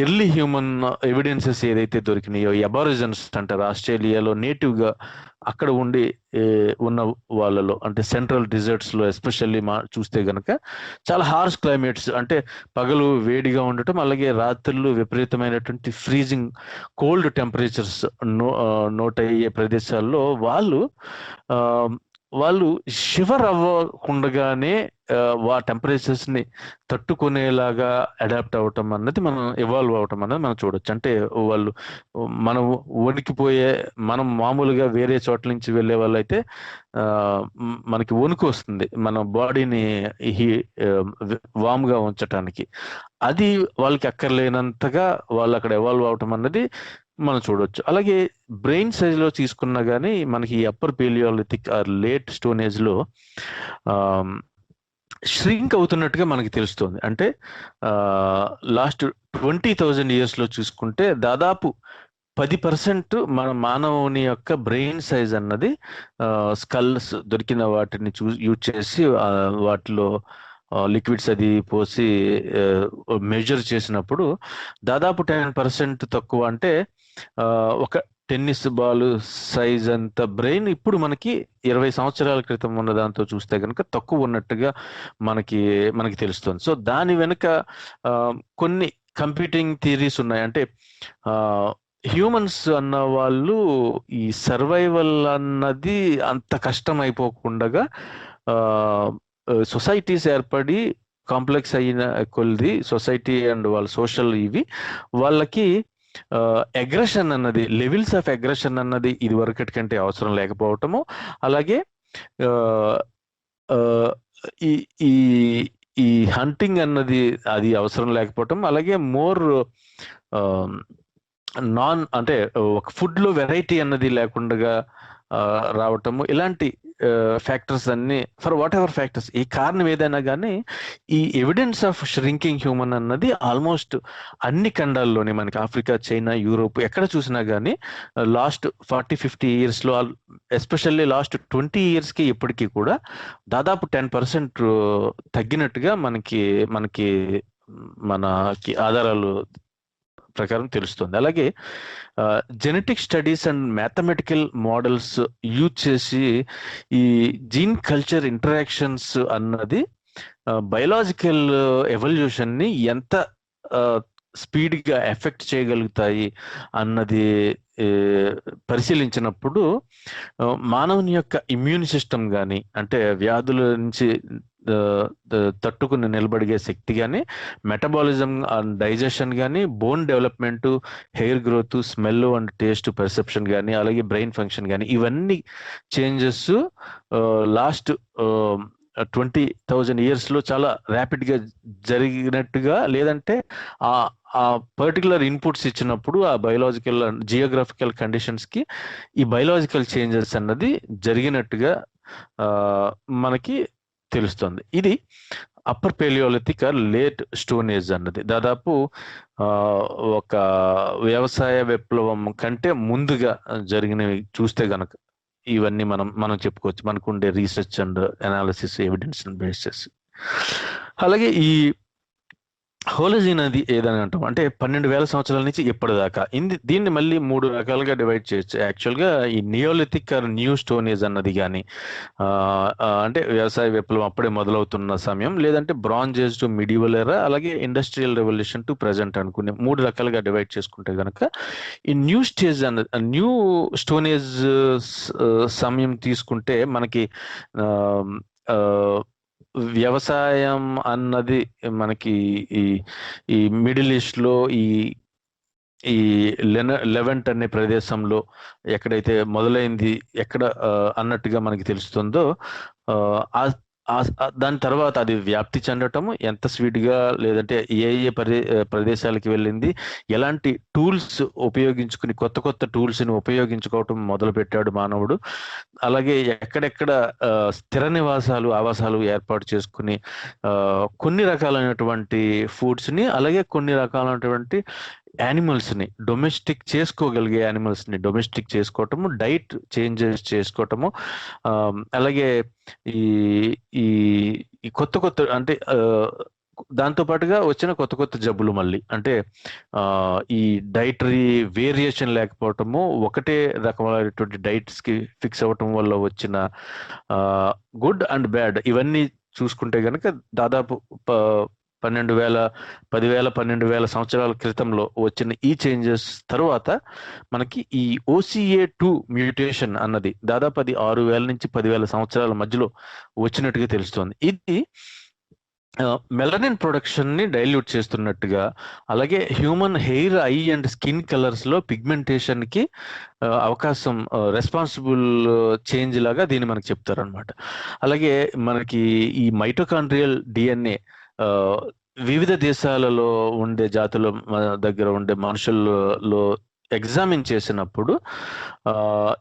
ఎర్లీ హ్యూమన్ ఎవిడెన్సెస్ ఏదైతే దొరికినాయో, ఈ అబారిజిన్స్ అంటారు, ఆస్ట్రేలియాలో నేటివ్ గా అక్కడ ఉండి ఉన్న వాళ్ళలో, అంటే సెంట్రల్ డిజర్ట్స్ లో ఎస్పెషల్లీ చూస్తే గనక చాలా హార్ష్ క్లైమేట్స్, అంటే పగలు వేడిగా ఉండటం, అలాగే రాత్రులు విపరీతమైనటువంటి ఫ్రీజింగ్ కోల్డ్ టెంపరేచర్స్ నోట్ అయ్యే ప్రదేశాల్లో వాళ్ళు షివర్ అవ్వకుండగానే టెంపరేచర్స్ ని తట్టుకునేలాగా అడాప్ట్ అవటం అన్నది, ఎవాల్వ్ అవటం అన్నది మనం చూడొచ్చు. అంటే మనం వణికిపోయే, మనం మామూలుగా వేరే చోట్ల నుంచి వెళ్ళే వాళ్ళైతే మనకి వణుకు వస్తుంది మన బాడీని వామ్ గా ఉంచటానికి. అది వాళ్ళకి అక్కర్లేనంతగా వాళ్ళు అక్కడ ఎవాల్వ్ అవటం అన్నది మనం చూడొచ్చు. అలాగే బ్రెయిన్ సైజ్ లో తీసుకున్నా కానీ మనకి upper palaeolithic or late stone age లో ష్రింక్ అవుతున్నట్టుగా మనకి తెలుస్తుంది. అంటే లాస్ట్ 20,000 years లో చూసుకుంటే దాదాపు 10% మన మానవుని యొక్క బ్రెయిన్ సైజ్ అన్నది స్కల్స్ దొరికిన వాటిని యూజ్ చేసి వాటిలో లిక్విడ్స్ అది పోసి మెజర్ చేసినప్పుడు దాదాపు 10% తక్కువ, అంటే ఒక టెన్నిస్ బాల్ సైజ్ అంత బ్రెయిన్ ఇప్పుడు మనకి 20 సంవత్సరాల క్రితం ఉన్న దాంతో చూస్తే కనుక తక్కువ ఉన్నట్టుగా మనకి తెలుస్తుంది. సో దాని వెనుక కొన్ని కంప్యూటింగ్ థియరీస్ ఉన్నాయి. అంటే హ్యూమన్స్ అన్న వాళ్ళు ఈ సర్వైవల్ అన్నది అంత కష్టం అయిపోకుండా సొసైటీస్ ఏర్పడి కాంప్లెక్స్ అయిన కొద్ది సొసైటీ అండ్ వాళ్ళ సోషల్ వాళ్ళకి అగ్రెషన్ అన్నది, లెవెల్స్ ఆఫ్ అగ్రెషన్ అన్నది ఇది వరకటి కంటే అవసరం లేకపోవటము, అలాగే ఈ హంటింగ్ అన్నది అది అవసరం లేకపోవటం, అలాగే మోర్ అంటే ఒక ఫుడ్ లో వెరైటీ అన్నది లేకుండా రావటము, ఇలాంటి ఫ్యాక్టర్స్ అన్ని, ఫర్ వాట్ ఎవర్ ఫ్యాక్టర్స్, ఈ కారణం ఏదైనా కానీ ఈ ఎవిడెన్స్ ఆఫ్ ష్రింకింగ్ హ్యూమన్ అన్నది ఆల్మోస్ట్ అన్ని ఖండాల్లోనే మనకి ఆఫ్రికా, చైనా, యూరోప్ ఎక్కడ చూసినా కానీ లాస్ట్ 40-50 years లో, ఎస్పెషల్లీ లాస్ట్ 20 years కి ఇప్పటికీ కూడా దాదాపు 10% తగ్గినట్టుగా మనకి ఆధారాలు ప్రకారం తెలుస్తుంది. అలాగే genetic studies and mathematical models use చేసి ఈ జీన్ కల్చర్ ఇంటరాక్షన్స్ అన్నది బయలాజికల్ ఎవల్యూషన్ ని ఎంత స్పీడ్గా ఎఫెక్ట్ చేయగలుగుతాయి అన్నది పరిశీలించినప్పుడు మానవుని యొక్క ఇమ్యూన్ సిస్టమ్ కానీ, అంటే వ్యాధుల నుంచి తట్టుకుని నిలబడిగే శక్తి కానీ, మెటబాలిజం అండ్ డైజెషన్ కానీ, bone development, hair growth, smell and taste perception కానీ, అలాగే బ్రెయిన్ ఫంక్షన్ కానీ, ఇవన్నీ చేంజెస్ లాస్ట్ 20,000 yearsలో చాలా ర్యాపిడ్గా జరిగినట్టుగా, లేదంటే ఆ పర్టికులర్ ఇన్పుట్స్ ఇచ్చినప్పుడు ఆ బయోలాజికల్ అండ్ జియోగ్రఫికల్ కండిషన్స్కి ఈ బయోలాజికల్ చేంజెస్ అన్నది జరిగినట్టుగా మనకి తెలుస్తుంది. ఇది upper palaeolithic or late stone age అన్నది దాదాపు ఒక వ్యవసాయ విప్లవం కంటే ముందుగా జరిగినవి చూస్తే గనక ఇవన్నీ మనం చెప్పుకోవచ్చు, మనకు ఉండే research and analysis evidence bases. అలాగే ఈ హోలోజీన్ అది ఏదని అంటాం అంటే 12,000 సంవత్సరాల నుంచి ఇప్పటిదాకా దీన్ని మళ్ళీ 3 రకాలుగా డివైడ్ చేయొచ్చు. యాక్చువల్గా ఈ neolithic or new stone age అన్నది కానీ, అంటే వ్యవసాయ విప్లవం అప్పుడే మొదలవుతున్న సమయం, లేదంటే బ్రాంజ్ ఏజ్ టు మిడివల్ ఎరా, అలాగే ఇండస్ట్రియల్ రెవల్యూషన్ టు ప్రెజెంట్ అనుకునే 3 రకాలుగా డివైడ్ చేసుకుంటే కనుక ఈ new stage new stone age సమయం తీసుకుంటే మనకి వ్యవసాయం అన్నది మనకి ఈ మిడిల్ ఈస్ట్ లో ఈ లెవెంట్ అనే ప్రదేశంలో ఎక్కడైతే మొదలైంది, ఎక్కడ అన్నట్టుగా మనకి తెలుస్తుందో, దాని తర్వాత అది వ్యాప్తి చెందటము ఎంత స్పీడ్గా, లేదంటే ఏ ప్రదేశాలకి వెళ్ళింది, ఎలాంటి టూల్స్ ఉపయోగించుకుని కొత్త టూల్స్ని ఉపయోగించుకోవటం మొదలుపెట్టాడు మానవుడు. అలాగే ఎక్కడెక్కడ స్థిర ఆవాసాలు ఏర్పాటు చేసుకుని కొన్ని రకాలైనటువంటి ఫుడ్స్ని, అలాగే కొన్ని రకాలైనటువంటి యానిమల్స్ని చేసుకోగలిగే యానిమల్స్ని డొమెస్టిక్ చేసుకోవటము, డైట్ చేంజెస్ చేసుకోవటము, అలాగే ఈ కొత్త అంటే దాంతో పాటుగా వచ్చిన కొత్త జబ్బులు మళ్ళీ, అంటే ఈ డైటరీ వేరియేషన్ లేకపోవటము, ఒకటే రకమైనటువంటి డైట్స్కి ఫిక్స్ అవ్వటం వల్ల వచ్చిన గుడ్ అండ్ బ్యాడ్, ఇవన్నీ చూసుకుంటే కనుక దాదాపు 12,000 సంవత్సరాల క్రితంలో వచ్చిన ఈ చేంజెస్ తర్వాత మనకి ఈ OCA2 మ్యూటేషన్ అన్నది దాదాపు అది 6,000 నుంచి 10,000 సంవత్సరాల మధ్యలో వచ్చినట్టుగా తెలుస్తోంది. ఇది మెలనిన్ ప్రొడక్షన్ ని డైల్యూట్ చేస్తున్నట్టుగా, అలాగే human hair, I and skin colours లో పిగ్మెంటేషన్ కి అవకాశం, రెస్పాన్సిబుల్ చేంజ్ లాగా దీన్ని మనకు చెప్తారనమాట. అలాగే మనకి ఈ మైటోకాండ్రియల్ DNA వివిధ దేశాలలో ఉండే జాతుల దగ్గర ఉండే మనుషుల్లో ఎగ్జామిన్ చేసినప్పుడు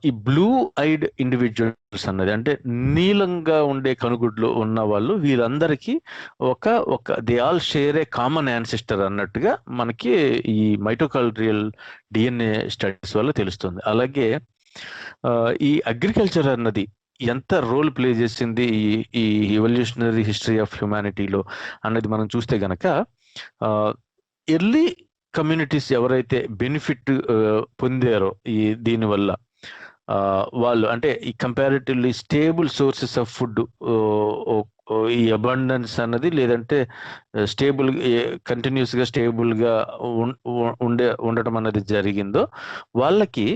ఈ బ్లూ ఐడ్ ఇండివిజువల్స్ అన్నది, అంటే నీలంగా ఉండే కనుగుడ్లు ఉన్న వాళ్ళు, వీరందరికీ ఒక they all share a common ancestor అన్నట్టుగా మనకి ఈ మైటోకాండ్రియల్ DNA స్టడీస్ వల్ల తెలుస్తుంది. అలాగే ఈ అగ్రికల్చర్ అన్నది ఎంత రోల్ ప్లే చేసింది ఈ ఎవల్యూషనరీ హిస్టరీ ఆఫ్ హ్యుమానిటీలో అన్నది మనం చూస్తే గనక, ఎర్లీ కమ్యూనిటీస్ ఎవరైతే బెనిఫిట్ పొందారో దీనివల్ల, వాళ్ళు అంటే ఈ comparatively stable sources of food, ఈ అబండెన్స్ అన్నది, లేదంటే కంటిన్యూస్గా స్టేబుల్గా ఉండటం అన్నది జరిగిందో, వాళ్ళకి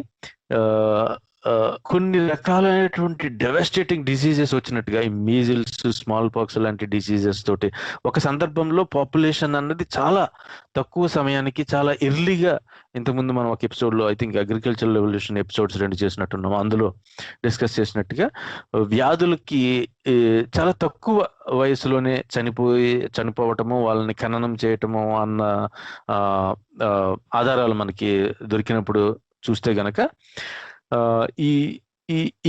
కొన్ని రకాలైనటువంటి డెవాస్టేటింగ్ డిసీజెస్ వచ్చినట్టుగా, ఈ మీజిల్స్, స్మాల్ పాక్స్ లాంటి డిసీజెస్ తోటి ఒక సందర్భంలో పాపులేషన్ అన్నది చాలా తక్కువ సమయానికి చాలా ఎర్లీగా, ఇంతకుముందు మనం ఒక ఎపిసోడ్లో I think agricultural revolution episodes 2 చేసినట్టున్నాం, అందులో డిస్కస్ చేసినట్టుగా వ్యాధులకి చాలా తక్కువ వయసులోనే చనిపోవటము, వాళ్ళని ఖననం చేయటము అన్న ఆధారాలు మనకి దొరికినప్పుడు చూస్తే గనక,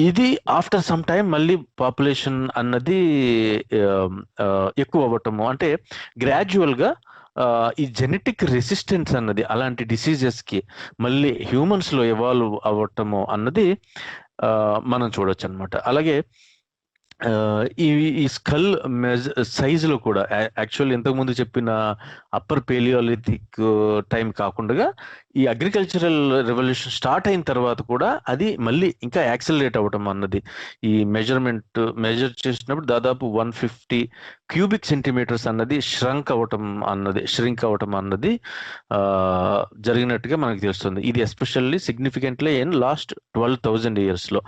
ఇది ఆఫ్టర్ సమ్ టైం మళ్ళీ పాపులేషన్ అన్నది ఎక్కువ అవ్వటము, అంటే గ్రాడ్యువల్ గా ఈ జెనెటిక్ రెసిస్టెన్స్ అన్నది అలాంటి డిసీజెస్ కి మళ్ళీ హ్యూమన్స్ లో ఎవాల్వ్ అవ్వటము అన్నది మనం చూడొచ్చు అనమాట. అలాగే ఈ ఈ స్కల్ సైజులో కూడా యాక్చువల్ ఇంతకుముందు చెప్పిన అప్పర్ పేలియోలిథిక్ టైం కాకుండా ఈ అగ్రికల్చరల్ రెవల్యూషన్ స్టార్ట్ అయిన తర్వాత కూడా అది మళ్ళీ ఇంకా యాక్సిలరేట్ అవ్వటం అన్నది, ఈ మెజర్ చేసినప్పుడు దాదాపు 150 క్యూబిక్ సెంటీమీటర్స్ అన్నది ష్రింక్ అవటం అన్నది జరిగినట్టుగా మనకు తెలుస్తుంది. ఇది ఎస్పెషల్లీ సిగ్నిఫికెంట్లీ ఇన్ లాస్ట్ 12,000 yearsలో.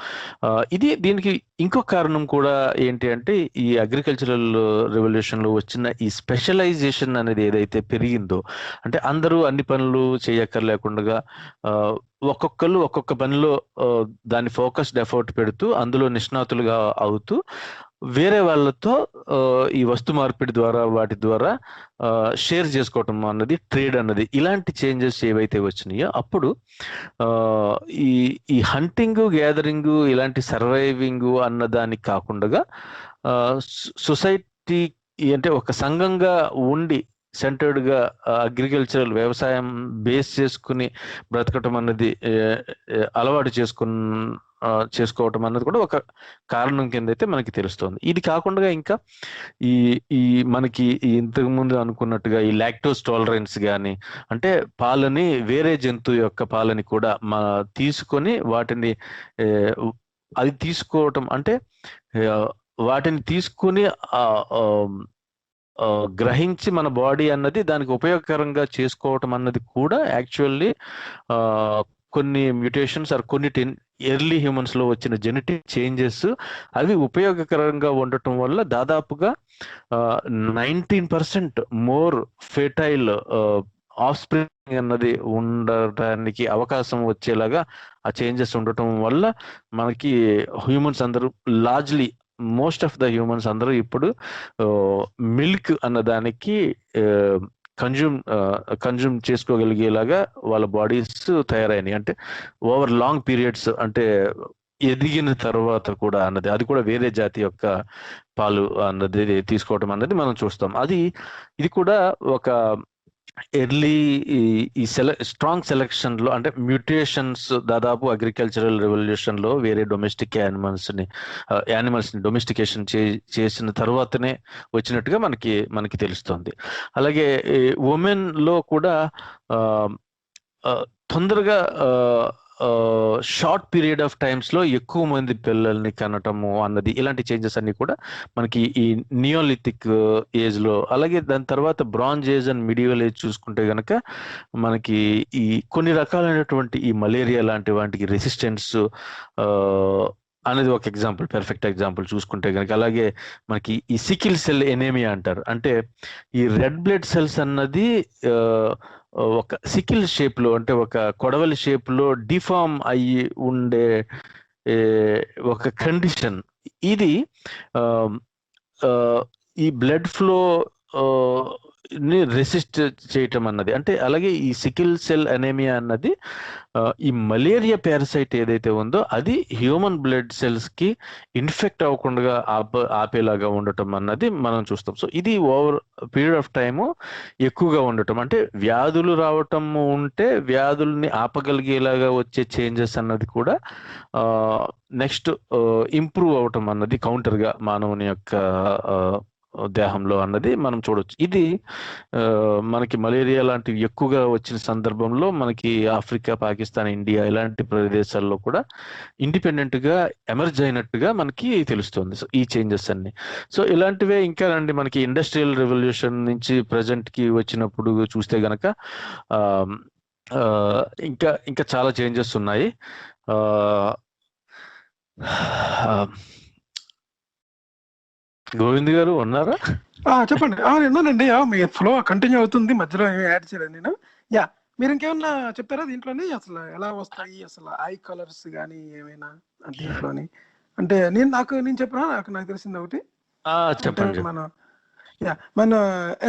దీనికి ఇంకో కారణం కూడా ఏంటి అంటే, ఈ అగ్రికల్చరల్ రెవల్యూషన్ లో వచ్చిన ఈ స్పెషలైజేషన్ అనేది ఏదైతే పెరిగిందో, అంటే అందరూ అన్ని పనులు చేయక్కర్లేకుండా ఒక్కొక్కరు ఒక్కొక్క పనిలో దాన్ని ఫోకస్డ్ ఎఫర్ట్ పెడుతూ అందులో నిష్ణాతులుగా అవుతూ వేరే వాళ్ళతో ఈ వస్తు మార్పిడి ద్వారా వాటి ద్వారా షేర్ చేసుకోవటం అన్నది, ట్రేడ్ అన్నది, ఇలాంటి చేంజెస్ ఏవైతే వచ్చినాయో అప్పుడు ఈ హంటింగ్, గ్యాదరింగ్, ఇలాంటి సర్వైవింగ్ అన్న దానికి కాకుండా సొసైటీ అంటే ఒక సంఘంగా ఉండి సెంటర్డ్గా అగ్రికల్చరల్ వ్యవసాయం బేస్ చేసుకుని బ్రతకటం అన్నది అలవాటు చేసుకోవటం అన్నది కూడా ఒక కారణం కింద అయితే మనకి తెలుస్తుంది. ఇది కాకుండా ఇంకా ఈ మనకి ఇంతకు ముందు అనుకున్నట్టుగా ఈ లాక్టోస్ టాలరెన్స్ కానీ, అంటే పాలని వేరే జంతువు యొక్క పాలని కూడా తీసుకొని వాటిని అది తీసుకోవటం, అంటే వాటిని తీసుకుని గ్రహించి మన బాడీ అన్నది దానికి ఉపయోగకరంగా చేసుకోవటం అన్నది కూడా యాక్చువల్లీ కొన్ని మ్యూటేషన్స్ కొన్ని ఎర్లీ హ్యూమన్స్ లో వచ్చిన జెనెటిక్ చేంజెస్ అవి ఉపయోగకరంగా ఉండటం వల్ల దాదాపుగా 19% మోర్ ఫెర్టైల్ ఆఫ్ స్ప్రింగ్ అన్నది ఉండటానికి అవకాశం వచ్చేలాగా ఆ చేంజెస్ ఉండటం వల్ల మనకి హ్యూమన్స్ అందరూ largely most of the humans అందరూ ఇప్పుడు మిల్క్ అన్నదానికి కన్జ్యూమ్ చేసుకోగలిగేలాగా వాళ్ళ బాడీస్ తయారైనాయి. అంటే ఓవర్ లాంగ్ పీరియడ్స్, అంటే ఎదిగిన తర్వాత కూడా అన్నది, అది కూడా వేరే జాతి యొక్క పాలు అన్నది తీసుకోవటం అన్నది మనం చూస్తాం. ఇది కూడా ఒక ఎర్లీ ఈ స్ట్రాంగ్ సెలెక్షన్ లో, అంటే మ్యూటేషన్స్ దాదాపు అగ్రికల్చరల్ రెవల్యూషన్ లో వేరే డొమెస్టిక్ యానిమల్స్ ని డొమెస్టికేషన్ చేసిన తర్వాతనే వచ్చినట్టుగా మనకి తెలుస్తుంది. అలాగే ఉమెన్ లో కూడా తొందరగా షార్ట్ పీరియడ్ ఆఫ్ టైమ్స్ లో ఎక్కువ మంది పిల్లల్ని కనటము అన్నది, ఇలాంటి చేంజెస్ అన్ని కూడా మనకి ఈ నియోలిథిక్ ఏజ్ లో, అలాగే దాని తర్వాత bronze age and medieval age చూసుకుంటే గనక మనకి ఈ కొన్ని రకాలైనటువంటి ఈ మలేరియా లాంటి వాటికి రెసిస్టెన్స్ అనేది ఒక ఎగ్జాంపుల్, పెర్ఫెక్ట్ ఎగ్జాంపుల్ చూసుకుంటే కనుక. అలాగే మనకి ఈ సికిల్ సెల్ ఎనేమియా అంటారు, అంటే ఈ రెడ్ బ్లడ్ సెల్స్ అన్నది ఒక సికిల్ షేప్ లో, అంటే ఒక కొడవలి షేప్ లో డిఫార్మ్ అయ్యి ఉండే ఒక కండిషన్. ఇది ఈ బ్లడ్ ఫ్లో ని రెసిస్ట్ చేయటం అన్నది, అంటే అలాగే ఈ సికిల్ సెల్ అనేమియా అన్నది ఈ మలేరియా పారాసైట్ ఏదైతే ఉందో అది హ్యూమన్ బ్లడ్ సెల్స్ కి ఇన్ఫెక్ట్ అవ్వకుండా ఆపేలాగా ఉండటం అన్నది మనం చూస్తాం. సో ఇది ఓవర్ పీరియడ్ ఆఫ్ టైము ఎక్కువగా ఉండటం, అంటే వ్యాధులు రావటం ఉంటే వ్యాధుల్ని ఆపగలిగేలాగా వచ్చే చేంజెస్ అన్నది కూడా నెక్స్ట్ ఇంప్రూవ్ అవటం అన్నది కౌంటర్గా మానవుని యొక్క దేహంలో అన్నది మనం చూడొచ్చు. ఇది మనకి మలేరియా లాంటివి ఎక్కువగా వచ్చిన సందర్భంలో మనకి ఆఫ్రికా, పాకిస్తాన్, ఇండియా ఇలాంటి ప్రదేశాల్లో కూడా ఇండిపెండెంట్ గా ఎమర్జ్ అయినట్టుగా మనకి తెలుస్తుంది. సో ఈ చేంజెస్ అన్ని, సో ఇలాంటివే ఇంకా రండి మనకి ఇండస్ట్రియల్ రెవల్యూషన్ నుంచి ప్రజెంట్ కి వచ్చినప్పుడు చూస్తే గనక ఇంకా చాలా చేంజెస్ ఉన్నాయి. గోవింద్ గారు ఉన్నారా?
చెప్పండి. నేనండి, మీ ఫ్లో కంటిన్యూ అవుతుంది, మధ్యలో ఏమి యాడ్ చేయలేదు నేను. మీరు ఇంకేమన్నా చెప్పారా దీంట్లోని? అసలు ఎలా వస్తాయి అసలు ఐ కలర్స్ కానీ ఏమైనా దీంట్లోని? అంటే నేను చెప్పినా నాకు తెలిసింది ఒకటి.
చెప్పండి.
మన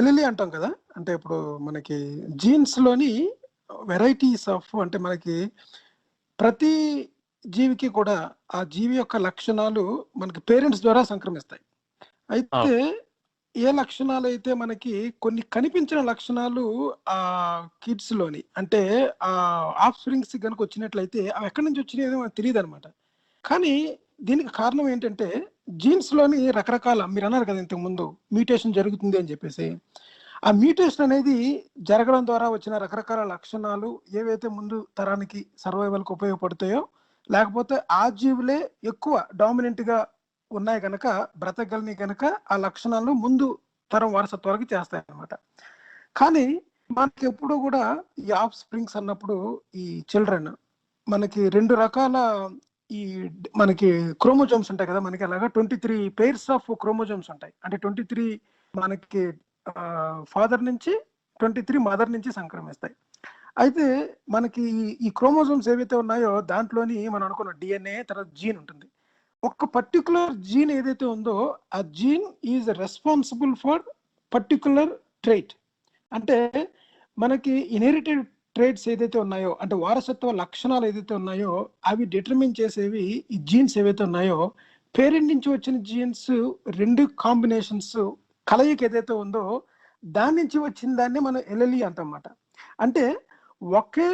ఎల్ఎల్ఈ అంటాం కదా, అంటే ఇప్పుడు మనకి జీన్స్ లోని వెరైటీస్ ఆఫ్, అంటే మనకి ప్రతి జీవికి కూడా ఆ జీవి యొక్క లక్షణాలు మనకి పేరెంట్స్ ద్వారా సంక్రమిస్తాయి. అయితే ఏ లక్షణాలు అయితే మనకి కొన్ని కనిపించిన లక్షణాలు ఆ కిడ్స్ లోని, అంటే ఆ ఆఫ్ స్ప్రింగ్స్ కనుక వచ్చినట్లయితే అవి ఎక్కడి నుంచి వచ్చినాయో మనకు తెలియదు అనమాట. కానీ దీనికి కారణం ఏంటంటే జీన్స్ లోని రకరకాల, మీరు అన్నారు కదా ఇంతకు ముందు మ్యూటేషన్ జరుగుతుంది అని చెప్పేసి, ఆ మ్యూటేషన్ అనేది జరగడం ద్వారా వచ్చిన రకరకాల లక్షణాలు ఏవైతే ముందు తరానికి సర్వైవల్కి ఉపయోగపడతాయో, లేకపోతే ఆ జీవులే ఎక్కువ డామినెంట్ గా ఉన్నాయి కనుక బ్రతకగలని కనుక ఆ లక్షణాలను ముందు తరం వారసత్వానికి చేస్తాయి అన్నమాట. కానీ మనకి ఎప్పుడు కూడా ఈ ఆఫ్ స్ప్రింగ్స్ అన్నప్పుడు ఈ చిల్డ్రన్ మనకి 2 రకాల ఈ మనకి క్రోమోజోమ్స్ ఉంటాయి కదా, మనకి అలాగా 23 పెయిర్స్ ఆఫ్ క్రోమోజోమ్స్ ఉంటాయి. అంటే 23 మనకి ఫాదర్ నుంచి 23 మదర్ నుంచి సంక్రమిస్తాయి. అయితే మనకి ఈ క్రోమోజోమ్స్ ఏవైతే ఉన్నాయో దాంట్లోని మనం అనుకున్న డిఎన్ఏ తర్వాత జీన్ ఉంటుంది. ఒక పర్టికులర్ జీన్ ఏదైతే ఉందో ఆ gene is responsible for particular trait. అంటే మనకి ఇన్హెరిటెడ్ ట్రేట్స్ ఏదైతే ఉన్నాయో, అంటే వారసత్వ లక్షణాలు ఏదైతే ఉన్నాయో అవి డిటర్మిన్ చేసేవి ఈ జీన్స్ ఏవైతే ఉన్నాయో, పేరెంట్ నుంచి వచ్చిన జీన్స్ 2 కాంబినేషన్స్ కలయిక ఏదైతే ఉందో దాని నుంచి వచ్చిన దాన్ని మనం ఎల్ఎల్ఈ అంటమాట. అంటే ఒకే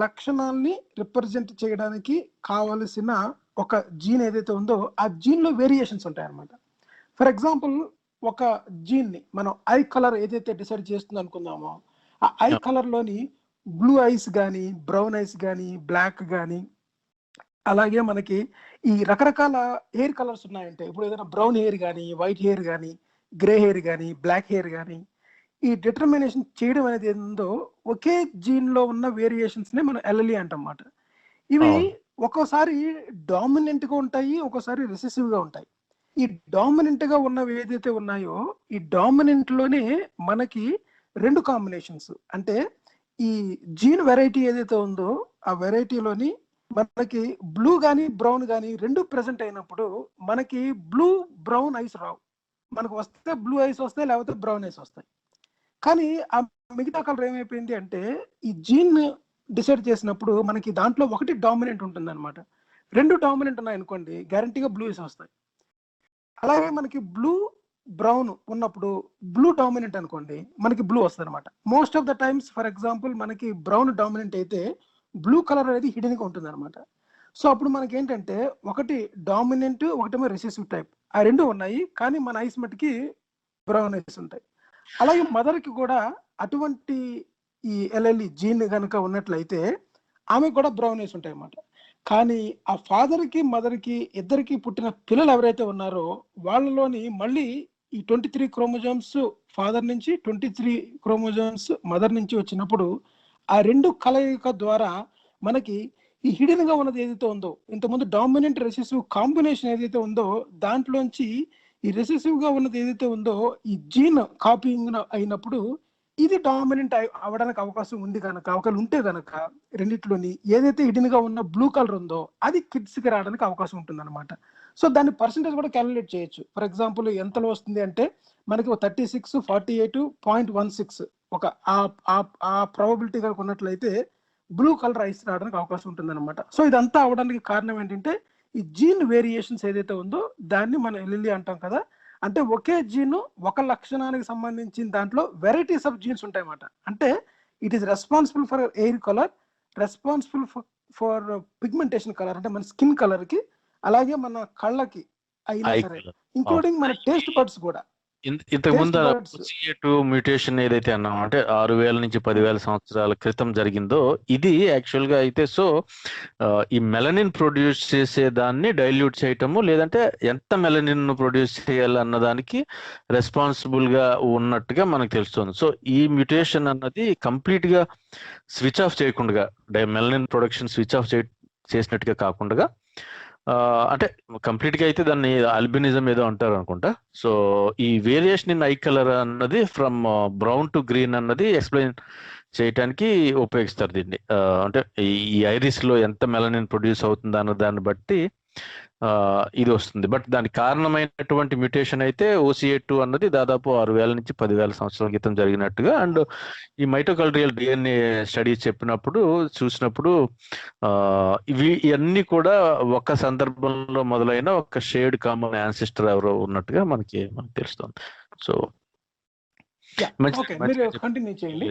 లక్షణాలని రిప్రజెంట్ చేయడానికి కావలసిన ఒక జీన్ ఏదైతే ఉందో ఆ జీన్ లో వేరియేషన్స్ ఉంటాయి అన్నమాట. ఫర్ ఎగ్జాంపుల్ ఒక జీన్ ని మనం ఐ కలర్ ఏదైతే డిసైడ్ చేస్తుంది అనుకుందామో, ఆ ఐ కలర్ లోని బ్లూ ఐస్ కానీ, బ్రౌన్ ఐస్ కానీ, బ్లాక్ కానీ, అలాగే మనకి ఈ రకరకాల హెయిర్ కలర్స్ ఉన్నాయంటే, ఇప్పుడు ఏదైనా బ్రౌన్ హెయిర్ కానీ, వైట్ హెయిర్ కానీ, గ్రే హెయిర్ కానీ, బ్లాక్ హెయిర్ కానీ, ఈ డిటర్మినేషన్ చేయడం అనేది ఏందో ఒకే జీన్ లో ఉన్న వేరియేషన్స్ నే మనం ఎల్ఎల్ఈ అంటమాట. ఇవి ఒక్కోసారి డామినెంట్ గా ఉంటాయి, ఒక్కోసారి రిసెసివ్ గా ఉంటాయి. ఈ డామినెంట్ గా ఉన్నవి ఏదైతే ఉన్నాయో ఈ డామినెంట్ లోనే మనకి 2 కాంబినేషన్స్, అంటే ఈ జీన్ వెరైటీ ఏదైతే ఉందో ఆ వెరైటీలోని మనకి బ్లూ కానీ బ్రౌన్ కానీ 2 ప్రెసెంట్ అయినప్పుడు మనకి బ్లూ బ్రౌన్ ఐస్ రావు. మనకు వస్తే బ్లూ ఐస్ వస్తాయి, లేకపోతే బ్రౌన్ ఐస్ వస్తాయి. కానీ ఆ మిగతా కలర్ ఏమైపోయింది అంటే ఈ జీన్ డిసైడ్ చేసినప్పుడు మనకి దాంట్లో ఒకటి డామినెంట్ ఉంటుంది అనమాట. 2 డామినెంట్ ఉన్నాయి అనుకోండి, గ్యారంటీగా బ్లూ ఐస్ వస్తాయి. అలాగే మనకి బ్లూ బ్రౌన్ ఉన్నప్పుడు బ్లూ డామినెంట్ అనుకోండి, మనకి బ్లూ వస్తుంది అనమాట. Most of the times for example మనకి బ్రౌన్ డామినెంట్ అయితే బ్లూ కలర్ అనేది హిడెన్ గా ఉంటుంది అనమాట. సో అప్పుడు మనకి ఏంటంటే ఒకటి డామినెంట్, ఒకటేమో రెసెసివ్ టైప్, ఆ 2 ఉన్నాయి. కానీ మన ఐస్ మట్టికి బ్రౌన్ ఐస్ ఉంటాయి. అలాగే మదర్ కి కూడా అటువంటి ఈ ఎల్ఎల్ఈ జీన్ కనుక ఉన్నట్లయితే ఆమె కూడా బ్రౌన్ ఐస్ ఉంటాయి అన్నమాట. కానీ ఆ ఫాదర్ కి మదర్ కి ఇద్దరికి పుట్టిన పిల్లలు ఎవరైతే ఉన్నారో వాళ్ళలోని మళ్ళీ ఈ 23 క్రోమోజోమ్స్ ఫాదర్ నుంచి, 23 క్రోమోజోమ్స్ మదర్ నుంచి వచ్చినప్పుడు ఆ 2 కలయిక ద్వారా మనకి ఈ హిడెన్ గా ఉన్నది ఏదైతే ఉందో, ఇంతకుముందు డామినెంట్ రెసెసివ్ కాంబినేషన్ ఏదైతే ఉందో దాంట్లోంచి ఈ రెసెసివ్ గా ఉన్నది ఏదైతే ఉందో ఈ జీన్ కాపీయింగ్ అయినప్పుడు ఇది డామినెంట్ అవ్వడానికి అవకాశం ఉంది కనుక, ఒకవేళ ఉంటే కనుక రెండిట్లోని ఏదైతే హిడెన్ గా ఉన్న బ్లూ కలర్ ఉందో అది కిడ్స్ కి రావడానికి అవకాశం ఉంటుంది అనమాట. సో దాని పర్సెంటేజ్ కూడా క్యాలిక్యులేట్ చేయొచ్చు. ఫర్ ఎగ్జాంపుల్ ఎంతలో వస్తుంది అంటే మనకి 36, 48.16 ఒక ఆ ప్రాబబిలిటీ కనుక ఉన్నట్లయితే బ్లూ కలర్ ఐస్ రావడానికి అవకాశం ఉంటుంది అనమాట. సో ఇదంతా అవడానికి కారణం ఏంటంటే ఈ జీన్ వేరియేషన్స్ ఏదైతే ఉందో దాన్ని మనం ఎల్ఎల్ఈ అంటాం కదా. అంటే ఒకే జీన్ ఒక లక్షణానికి సంబంధించిన దాంట్లో వెరైటీస్ ఆఫ్ జీన్స్ ఉంటాయి అన్నమాట. అంటే it is responsible for air colour, responsible for pigmentation colour అంటే మన స్కిన్ కలర్ కి, అలాగే మన కళ్ళకి అయినా సరే, ఇంక్లూడింగ్ మన టేస్ట్ బడ్స్ కూడా.
ఇంతకుముందు OCA2 మ్యూటేషన్ ఏదైతే అన్నాం అంటే 6000 నుంచి 10,000 సంవత్సరాల క్రితం జరిగిందో ఇది యాక్చువల్ గా అయితే సో ఈ మెలనిన్ ప్రొడ్యూస్ చేసే దాన్ని డైల్యూట్ చేయటము, లేదంటే ఎంత మెలనిన్ ప్రొడ్యూస్ చేయాలి అన్నదానికి రెస్పాన్సిబుల్ గా ఉన్నట్టుగా మనకు తెలుస్తుంది. సో ఈ మ్యూటేషన్ అన్నది కంప్లీట్ గా స్విచ్ ఆఫ్ చేయకుండా, మెలనిన్ ప్రొడక్షన్ స్విచ్ ఆఫ్ చేసినట్టుగా కాకుండా, అంటే కంప్లీట్ గా అయితే దాన్ని ఆల్బినిజం ఏదో అంటారు అనుకుంటా. సో ఈ వేరియేషన్ ఇన్ ఐ కలర్ అన్నది ఫ్రమ్ బ్రౌన్ టు గ్రీన్ అన్నది ఎక్స్ప్లెయిన్ చేయడానికి ఉపయోగిస్తారు దీన్ని. అంటే ఈ ఐరిస్ లో ఎంత మెలనిన్ ప్రొడ్యూస్ అవుతుంది అన్న దాన్ని బట్టి ఇది వస్తుంది. బట్ దానికి కారణమైనటువంటి మ్యూటేషన్ అయితే OCA2 అన్నది దాదాపు 6000 నుంచి 10,000 సంవత్సరాల క్రితం జరిగినట్టుగా, అండ్ ఈ మైటోకాండ్రియల్ డిఎన్ఏ స్టడీస్ చెప్పినప్పుడు చూసినప్పుడు ఇవన్నీ కూడా ఒక సందర్భంలో మొదలైన ఒక షేర్డ్ కామన్ యాన్సిస్టర్ ఎవరో ఉన్నట్టుగా మనకి తెలుస్తుంది. సో
కంటిన్యూ చేయండి.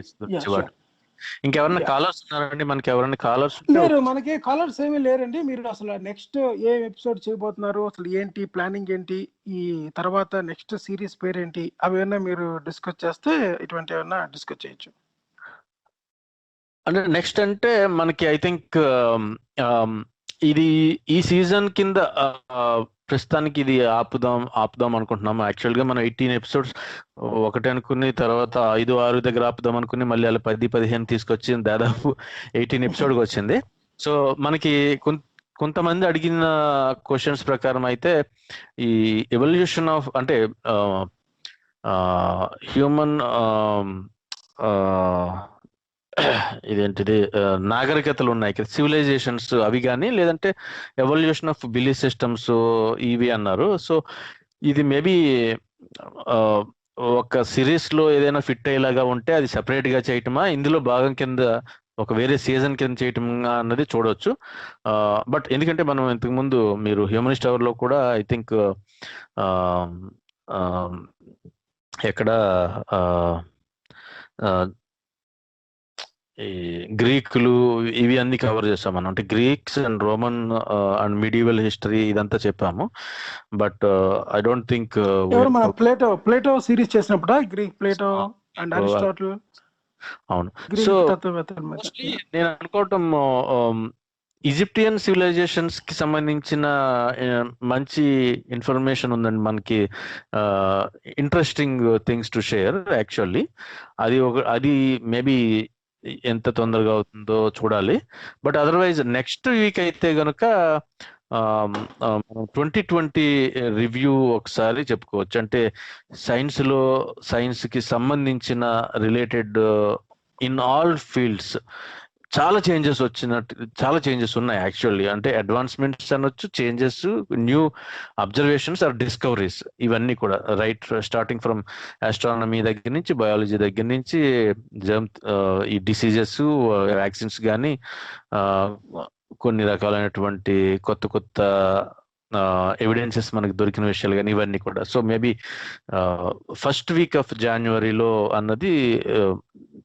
ఇంకెవరైనా
Yeah.
కాలర్స్ ఉన్నారండి? మనకి ఎవరైనా కాలర్స్
లేరు, మనకి కాలర్స్ ఏమీ లేరండి. మీరు అసలు నెక్స్ట్ ఏ ఎపిసోడ్ చేయబోతున్నారు, అసలు ఏంటి ప్లానింగ్ ఏంటి, ఈ తర్వాత నెక్స్ట్ సిరీస్ పేరేంటి, అవి ఏమన్నా మీరు డిస్కస్ చేస్తే ఇటువంటి ఏమన్నా డిస్కస్ చేయొచ్చు.
అంటే నెక్స్ట్ అంటే మనకి ఐ థింక్ ఇది ఈ సీజన్ కింద ప్రస్తుతానికి ఇది ఆపుదాం అనుకుంటున్నాం. యాక్చువల్గా మనం 18 ఎపిసోడ్స్ ఒకటి అనుకుని తర్వాత 5-6 దగ్గర ఆపుదాం అనుకుని మళ్ళీ అలా 10-15 తీసుకొచ్చి దాదాపు 18 ఎపిసోడ్కి వచ్చింది. సో మనకి కొంతమంది అడిగిన క్వశ్చన్స్ ప్రకారం అయితే ఈ ఎవల్యూషన్ ఆఫ్ అంటే హ్యూమన్ ఇదేంటిది నాగరికతలు ఉన్నాయి కదా, సివిలైజేషన్స్ అవి కానీ, లేదంటే ఎవల్యూషన్ ఆఫ్ బిలీఫ్ సిస్టమ్స్ ఇవి అన్నారు. సో ఇది మేబీ ఒక సిరీస్ లో ఏదైనా ఫిట్ అయ్యేలాగా ఉంటే అది సెపరేట్ గా చేయటమా, ఇందులో భాగం కింద ఒక వేరే సీజన్ కింద చేయటమా అన్నది చూడవచ్చు. బట్ ఎందుకంటే మనం ఇంతకు ముందు మీరు హ్యూమనిస్ట్ అవర్ లో కూడా ఐ థింక్ ఎక్కడ ఈ గ్రీకులు ఇవి అన్ని కవర్ చేస్తాం మనం. అంటే Greeks and Roman and medieval history ఇదంతా చెప్పాము. బట్ ఐ డోంట్ థింక్
మన ప్లేటో సిరీస్ చేసినప్పుడు గ్రీక్ ప్లేటో అండ్ అరిస్టాటిల్.
అవును. సో నేను అనుకోవటం ఈజిప్టియన్ సివిలైజేషన్స్ కి సంబంధించిన మంచి ఇన్ఫర్మేషన్ ఉందండి మనకి, interesting things to share actually. అది మేబీ ఎంత తొందరగా అవుతుందో చూడాలి. బట్ అదర్వైజ్ నెక్స్ట్ వీక్ అయితే గనుక 2020 రివ్యూ ఒకసారి చెప్పుకోవచ్చు. అంటే సైన్స్ కి సంబంధించిన రిలేటెడ్ ఇన్ ఆల్ ఫీల్డ్స్ చాలా చేంజెస్ ఉన్నాయి యాక్చువల్లీ. అంటే అడ్వాన్స్మెంట్స్ అనొచ్చు, changes, new observations or discoveries, ఇవన్నీ కూడా రైట్ స్టార్టింగ్ ఫ్రమ్ ఆస్ట్రానమీ దగ్గర నుంచి, బయాలజీ దగ్గర నుంచి, ఈ డిసీజెస్, వ్యాక్సిన్స్ కానీ, కొన్ని రకాలైనటువంటి కొత్త ఎవిడెన్సెస్ మనకు దొరికిన విషయాలు కానీ ఇవన్నీ కూడా. So maybe first week off జనవరిలో అన్నది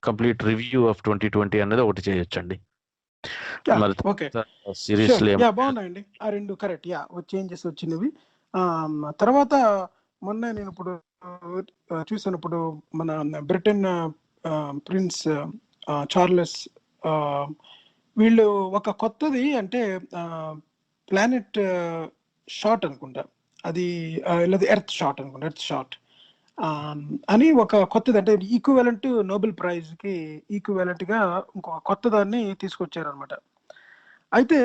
కంప్లీట్ రివ్యూ ఆఫ్ 2020 అన్నది ఒకటి చేయొచ్చండి.
సిరీస్ బాగున్నాయండి ఆ రెండు, కరెక్ట్. చేంజెస్ వచ్చినవి. తర్వాత మొన్న నేను ఇప్పుడు చూసినప్పుడు మన బ్రిటన్ ప్రిన్స్ చార్లెస్ వీళ్ళు ఒక కొత్తది అంటే ప్లానెట్ షాట్ అనుకుంటా, అది లేదా ఎర్త్ షాట్ అని ఒక కొత్తది, అంటే ఈక్వివలెంట్ నోబెల్ ప్రైజ్ కి ఈక్వివలెంట్ గా ఇంకొక కొత్త దాన్ని తీసుకొచ్చారు అనమాట. అయితే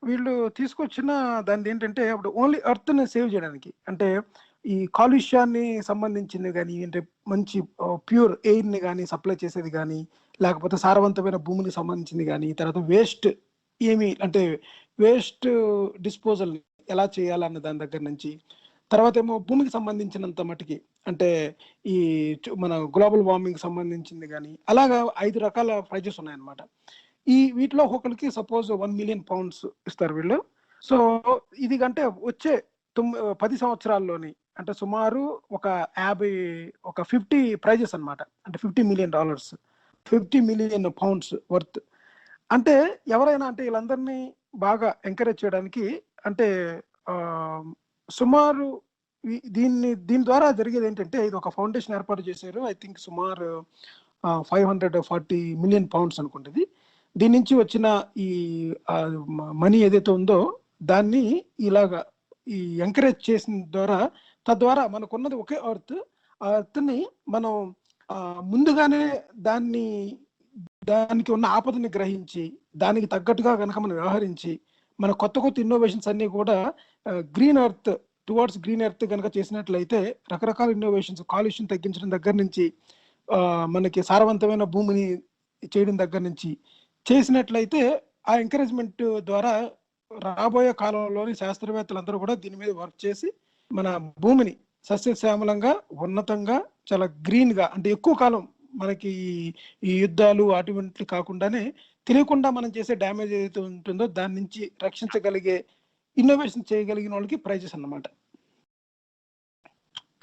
వీళ్ళు తీసుకొచ్చిన దాని ఏంటంటే అప్పుడు ఓన్లీ ఎర్త్ ని సేవ్ చేయడానికి, అంటే ఈ కాలుష్యాన్ని సంబంధించింది కానీ, అంటే మంచి ప్యూర్ ఎయిర్ ని కానీ సప్లై చేసేది కానీ, లేకపోతే సారవంతమైన భూమికి సంబంధించింది కానీ, తర్వాత వేస్ట్ అంటే వేస్ట్ డిస్పోజల్ ఎలా చేయాలన్న దాని దగ్గర నుంచి, తర్వాత ఏమో భూమికి సంబంధించినంత మటుకి అంటే ఈ మన గ్లోబల్ వార్మింగ్ సంబంధించింది కానీ, అలాగా 5 రకాల ప్రైజెస్ ఉన్నాయన్నమాట. వీటిలో ఒక్కొక్కరికి సపోజ్ 1 మిలియన్ పౌండ్స్ ఇస్తారు వీళ్ళు. సో ఇది అంటే వచ్చే 10 సంవత్సరాల్లోని అంటే సుమారు ఒక 50 ప్రైజెస్ అనమాట. అంటే $50 మిలియన్, 50 మిలియన్ పౌండ్స్ వర్త్. అంటే ఎవరైనా అంటే వీళ్ళందరినీ బాగా ఎంకరేజ్ చేయడానికి, అంటే సుమారు దీని ద్వారా జరిగేది ఏంటంటే, ఇది ఒక ఫౌండేషన్ ఏర్పాటు చేశారు. ఐ థింక్ సుమారు 540 మిలియన్ పౌండ్స్ అనుకుంటుంది. దీని నుంచి వచ్చిన ఈ మనీ ఏదైతే ఉందో దాన్ని ఇలాగా ఈ ఎంకరేజ్ చేసిన ద్వారా, తద్వారా మనకున్నది ఒకే ఎర్త్, ఆ ఎర్త్ని మనం ముందుగానే దానికి ఉన్న ఆపదని గ్రహించి దానికి తగ్గట్టుగా కనుక మనం వ్యవహరించి మన కొత్త ఇన్నోవేషన్స్ అన్ని కూడా green earth towards green earth కనుక చేసినట్లయితే, రకరకాల ఇన్నోవేషన్స్ కాలుష్యం తగ్గించడం దగ్గర నుంచి, మనకి సారవంతమైన భూమిని చేయడం దగ్గర నుంచి చేసినట్లయితే, ఆ ఎంకరేజ్మెంట్ ద్వారా రాబోయే కాలంలోని శాస్త్రవేత్తలందరూ కూడా దీని మీద వర్క్ చేసి మన భూమిని సస్యశ్యామలంగా, ఉన్నతంగా, చాలా గ్రీన్ గా, అంటే ఎక్కువ కాలం మనకి ఈ యుద్ధాలు అటువంటి కాకుండానే తెలియకుండా మనం చేసే డ్యామేజ్ ఏదైతే ఉంటుందో దాని నుంచి రక్షించగలిగే ఇన్నోవేషన్ చేయగలిగిన వాళ్ళకి ప్రైజెస్ అన్నమాట.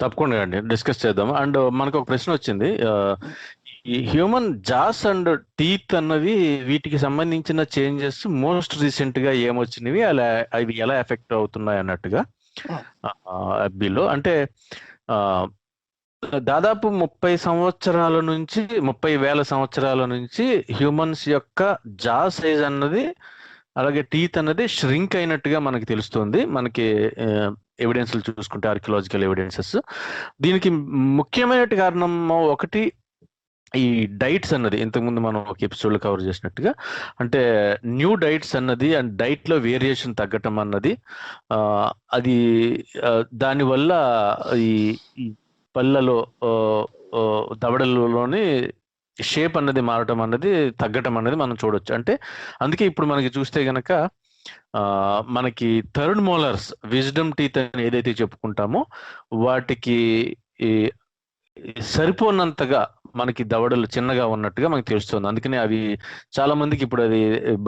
తప్పకుండా అండి డిస్కస్ చేద్దాం. అండ్ మనకు ఒక ప్రశ్న వచ్చింది, ఈ హ్యూమన్ జాస్ అండ్ టీత్ అన్నవి వీటికి సంబంధించిన చేంజెస్ మోస్ట్ రీసెంట్ గా ఏమొచ్చినవి, అలా అవి ఎలా ఎఫెక్ట్ అవుతున్నాయి అన్నట్టుగా అబ్బిలో అంటే దాదాపు 30,000 సంవత్సరాల నుంచి హ్యూమన్స్ యొక్క జా సైజ్ అన్నది అలాగే టీత్ అన్నది ష్రింక్ అయినట్టుగా మనకి తెలుస్తుంది. మనకి ఎవిడెన్స్లు చూసుకుంటే ఆర్కియలాజికల్ ఎవిడెన్సెస్. దీనికి ముఖ్యమైన కారణం ఒకటి ఈ డైట్స్ అన్నది, ఇంతకుముందు మనం ఒక ఎపిసోడ్ లో కవర్ చేసినట్టుగా, అంటే న్యూ డైట్స్ అన్నది అండ్ డైట్ లో వేరియేషన్ తగ్గటం అన్నది, అది దానివల్ల ఈ పళ్ళలో దవడలలోని షేప్ అన్నది మారటం అన్నది తగ్గటం అన్నది మనం చూడొచ్చు. అంటే అందుకే ఇప్పుడు మనకి చూస్తే గనక మనకి థర్డ్ మోలార్స్, విజ్డమ్ టీత్ అని ఏదైతే చెప్పుకుంటామో వాటికి సరిపోనంతగా మనకి దవడలు చిన్నగా ఉన్నట్టుగా మనకి తెలుస్తుంది. అందుకనే అవి చాలా మందికి ఇప్పుడు అది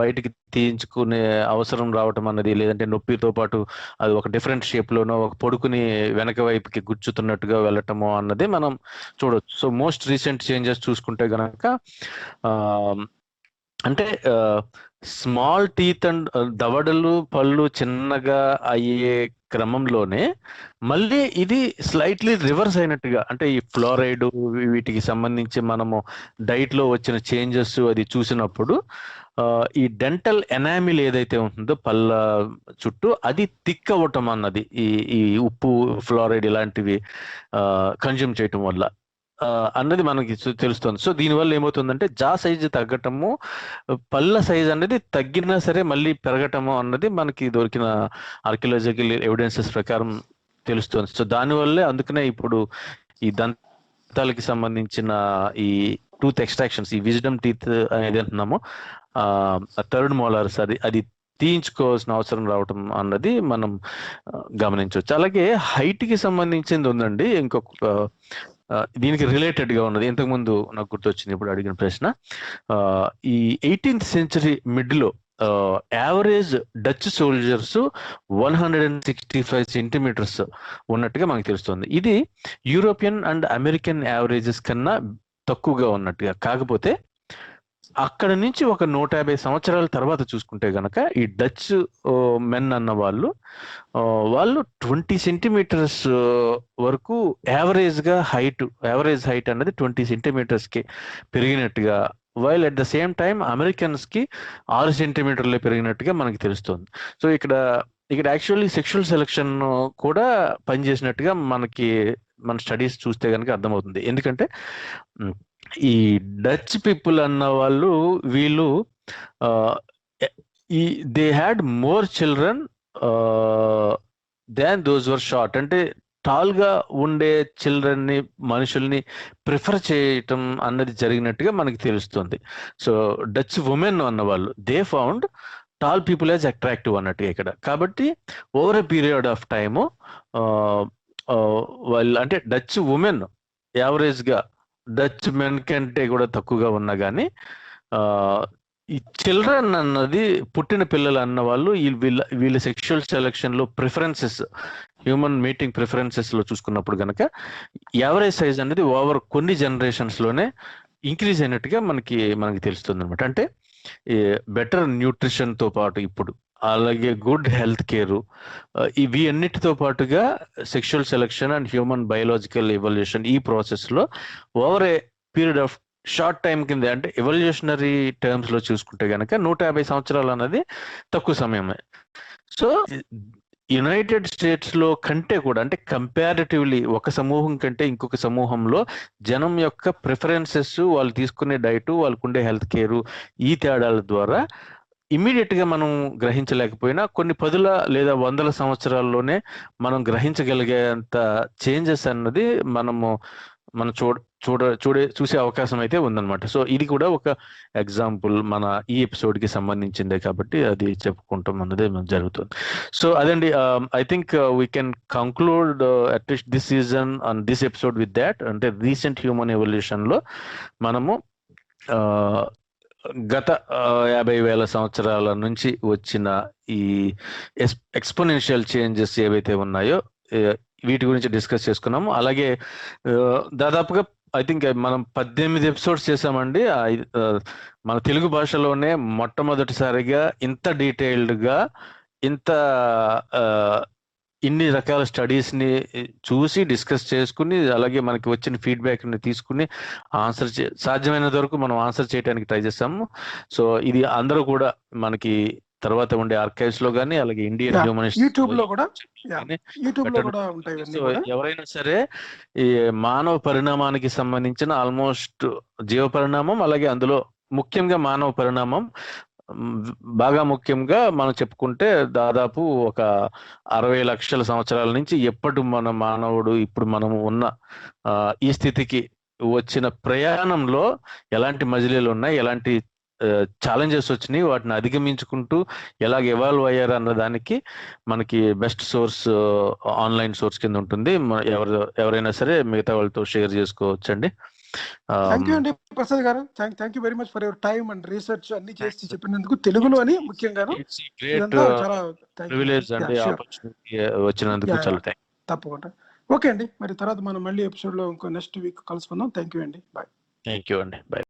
బయటికి తీయించుకునే అవసరం రావటం అన్నది, లేదంటే నొప్పితో పాటు అది ఒక డిఫరెంట్ షేప్ లోనో ఒక పొడుకుని వెనక వైపుకి గుచ్చుతున్నట్టుగా వెళ్ళటము అన్నది మనం చూడొచ్చు. సో మోస్ట్ రీసెంట్ చేంజెస్ చూసుకుంటే గనక అంటే స్మాల్ టీత్ అండ్ దవడలు పళ్ళు చిన్నగా అయ్యే క్రమంలోనే మళ్ళీ ఇది స్లైట్లీ రివర్స్ అయినట్టుగా, అంటే ఈ ఫ్లోరైడ్ వీటికి సంబంధించి మనము డైట్ లో వచ్చిన చేంజెస్ అది చూసినప్పుడు ఈ డెంటల్ ఎనామిల్ ఏదైతే ఉంటుందో పళ్ళ చుట్టూ అది థిక్ అవ్వటం అన్నది ఈ ఉప్పు ఫ్లోరైడ్ ఇలాంటివి కన్జ్యూమ్ చేయటం వల్ల అన్నది మనకి తెలుస్తుంది. సో దీనివల్ల ఏమవుతుందంటే జా సైజు తగ్గటము, పళ్ళ సైజ్ అనేది తగ్గినా సరే మళ్ళీ పెరగటము అన్నది మనకి దొరికిన ఆర్కియలాజికల్ ఎవిడెన్సెస్ ప్రకారం తెలుస్తుంది. సో దానివల్లే అందుకనే ఇప్పుడు ఈ దంతాలకి సంబంధించిన ఈ టూత్ ఎక్స్ట్రాక్షన్స్, ఈ విజ్డమ్ టీత్ అనేది అంటున్నామో థర్డ్ మోలార్స్ అది తీయించుకోవాల్సిన అవసరం రావటం అన్నది మనం గమనించవచ్చు. అలాగే హైట్ కి సంబంధించింది ఉందండి ఇంకొక దీనికి రిలేటెడ్ గా ఉన్నది, ఇంతకుముందు నాకు గుర్తొచ్చింది ఇప్పుడు అడిగిన ప్రశ్న. ఈ 18th century మిడ్ లో యావరేజ్ డచ్ సోల్జర్స్ 165 సెంటీమీటర్స్ ఉన్నట్టుగా మనకు తెలుస్తుంది. ఇది యూరోపియన్ అండ్ అమెరికన్ యావరేజెస్ కన్నా తక్కువగా ఉన్నట్టుగా. కాకపోతే అక్కడ నుంచి ఒక 150 సంవత్సరాల తర్వాత చూసుకుంటే గనక ఈ డచ్ మెన్ అన్న వాళ్ళు 20 సెంటీమీటర్స్ వరకు యావరేజ్ హైట్ అన్నది 20 సెంటీమీటర్స్ కి పెరిగినట్టుగా, while at the same time Americans కి 6 సెంటీమీటర్లే పెరిగినట్టుగా మనకి తెలుస్తుంది. సో ఇక్కడ యాక్చువల్లీ సెక్షువల్ సెలక్షన్ కూడా పనిచేసినట్టుగా మన స్టడీస్ చూస్తే కనుక అర్థమవుతుంది. ఎందుకంటే ఈ డచ్ పీపుల్ అన్న వాళ్ళు వీళ్ళు they had more children than those were short, అంటే టాల్ గా ఉండే చిల్డ్రన్ ని, మనుషుల్ని ప్రిఫర్ చేయటం అన్నది జరిగినట్టుగా మనకి తెలుస్తుంది. సో డచ్ ఉమెన్ అన్న వాళ్ళు they found tall people as attractive అన్నట్టుగా ఇక్కడ. కాబట్టి over a period of time వాళ్ళు, అంటే డచ్ ఉమెన్ యావరేజ్ గా డచ్ మెన్ కంటే కూడా తక్కువగా ఉన్నా కానీ ఈ చిల్డ్రన్ అన్నది, పుట్టిన పిల్లలు అన్న వాళ్ళు వీళ్ళ సెక్షువల్ సెలక్షన్ లో ప్రిఫరెన్సెస్, హ్యూమన్ మీటింగ్ ప్రిఫరెన్సెస్ లో చూసుకున్నప్పుడు కనుక యావరేజ్ సైజ్ అనేది ఓవర్ కొన్ని జనరేషన్స్ లోనే ఇంక్రీజ్ అయినట్టుగా మనకి తెలుస్తుంది అనమాట. అంటే బెటర్ న్యూట్రిషన్ తో పాటు ఇప్పుడు అలాగే గుడ్ హెల్త్ కేరు, ఇవి అన్నిటితో పాటుగా sexual selection and human biological evolution ఈ ప్రాసెస్ లో over a period of short time కింద, అంటే ఎవల్యూషనరీ టర్మ్స్ లో చూసుకుంటే కనుక 150 సంవత్సరాలు అన్నది తక్కువ సమయమే. సో యునైటెడ్ స్టేట్స్ లో కంటే కూడా, అంటే కంపారిటివ్లీ ఒక సమూహం కంటే ఇంకొక సమూహంలో జనం యొక్క ప్రిఫరెన్సెస్, వాళ్ళు తీసుకునే డైట్, వాళ్ళకుండే హెల్త్ కేరు, ఈ తేడాల ద్వారా ఇమ్మీడియట్ గా మనం గ్రహించలేకపోయినా కొన్ని 10 లేదా 100 సంవత్సరాల్లోనే మనం గ్రహించగలిగేంత చేంజెస్ అన్నది మనం చూసే అవకాశం అయితే ఉందన్నమాట. సో ఇది కూడా ఒక ఎగ్జాంపుల్ మన ఈ ఎపిసోడ్ కి సంబంధించిందే కాబట్టి అది చెప్పుకుంటాం అన్నది జరుగుతుంది. సో అదండి, I think we can conclude at least this season and this episode with that. అంటే రీసెంట్ హ్యూమన్ ఎవల్యూషన్ లో మనము గత 50,000 సంవత్సరాల నుంచి వచ్చిన ఈ ఎక్స్పోనెన్షియల్ చేంజెస్ ఏవైతే ఉన్నాయో వీటి గురించి డిస్కస్ చేసుకున్నాము. అలాగే దాదాపుగా ఐ థింక్ మనం 18 ఎపిసోడ్స్ చేసామండి. మన తెలుగు భాషలోనే మొట్టమొదటిసారిగా ఇంత డీటెయిల్డ్గా ఇంత ఇన్ని రకాల స్టడీస్ని చూసి డిస్కస్ చేసుకుని అలాగే మనకి వచ్చిన ఫీడ్బ్యాక్ని తీసుకుని సాధ్యమైనంత వరకు మనం ఆన్సర్ చేయడానికి ట్రై చేస్తాము. సో ఇది అందరూ కూడా మనకి తర్వాత ఉండే ఆర్కైవ్స్ లో కానీ అలాగే ఇండియన్ హ్యూమనిస్ట్
యూట్యూబ్ లో కూడా ఉంటాయి.
సో ఎవరైనా సరే ఈ మానవ పరిణామానికి సంబంధించిన ఆల్మోస్ట్ జీవ పరిణామం అలాగే అందులో ముఖ్యంగా మానవ పరిణామం బాగా ముఖ్యంగా మనం చెప్పుకుంటే దాదాపు ఒక 60 లక్షల సంవత్సరాల నుంచి ఎప్పటి మన మానవుడు ఇప్పుడు మనము ఉన్న ఈ స్థితికి వచ్చిన ప్రయాణంలో ఎలాంటి మజిలీలు ఉన్నాయి, ఎలాంటి ఛాలెంజెస్ వచ్చినాయి, వాటిని అధిగమించుకుంటూ ఎలాగ ఎవాల్వ్ అయ్యారు అన్న దానికి మనకి బెస్ట్ సోర్స్ ఆన్లైన్ సోర్స్ కింద ఉంటుంది. ఎవరైనా సరే మిగతా వాళ్ళతో షేర్ చేసుకోవచ్చండి.
థ్యాంక్ యూ అండి ప్రసాద్ గారు. Thank you very much for your time and research అన్ని చేసి చెప్పినందుకు తెలుగులో అని ముఖ్యంగా
వచ్చినందుకు చాలా
తప్పకుండా. ఓకే అండి, మరి తర్వాత మనం మళ్ళీ ఎపిసోడ్ లో ఇంకో నెక్స్ట్ వీక్ కలుసుకుందాం. థ్యాంక్ యూ అండి. బాయ్.
థ్యాంక్ యూ అండి. బాయ్.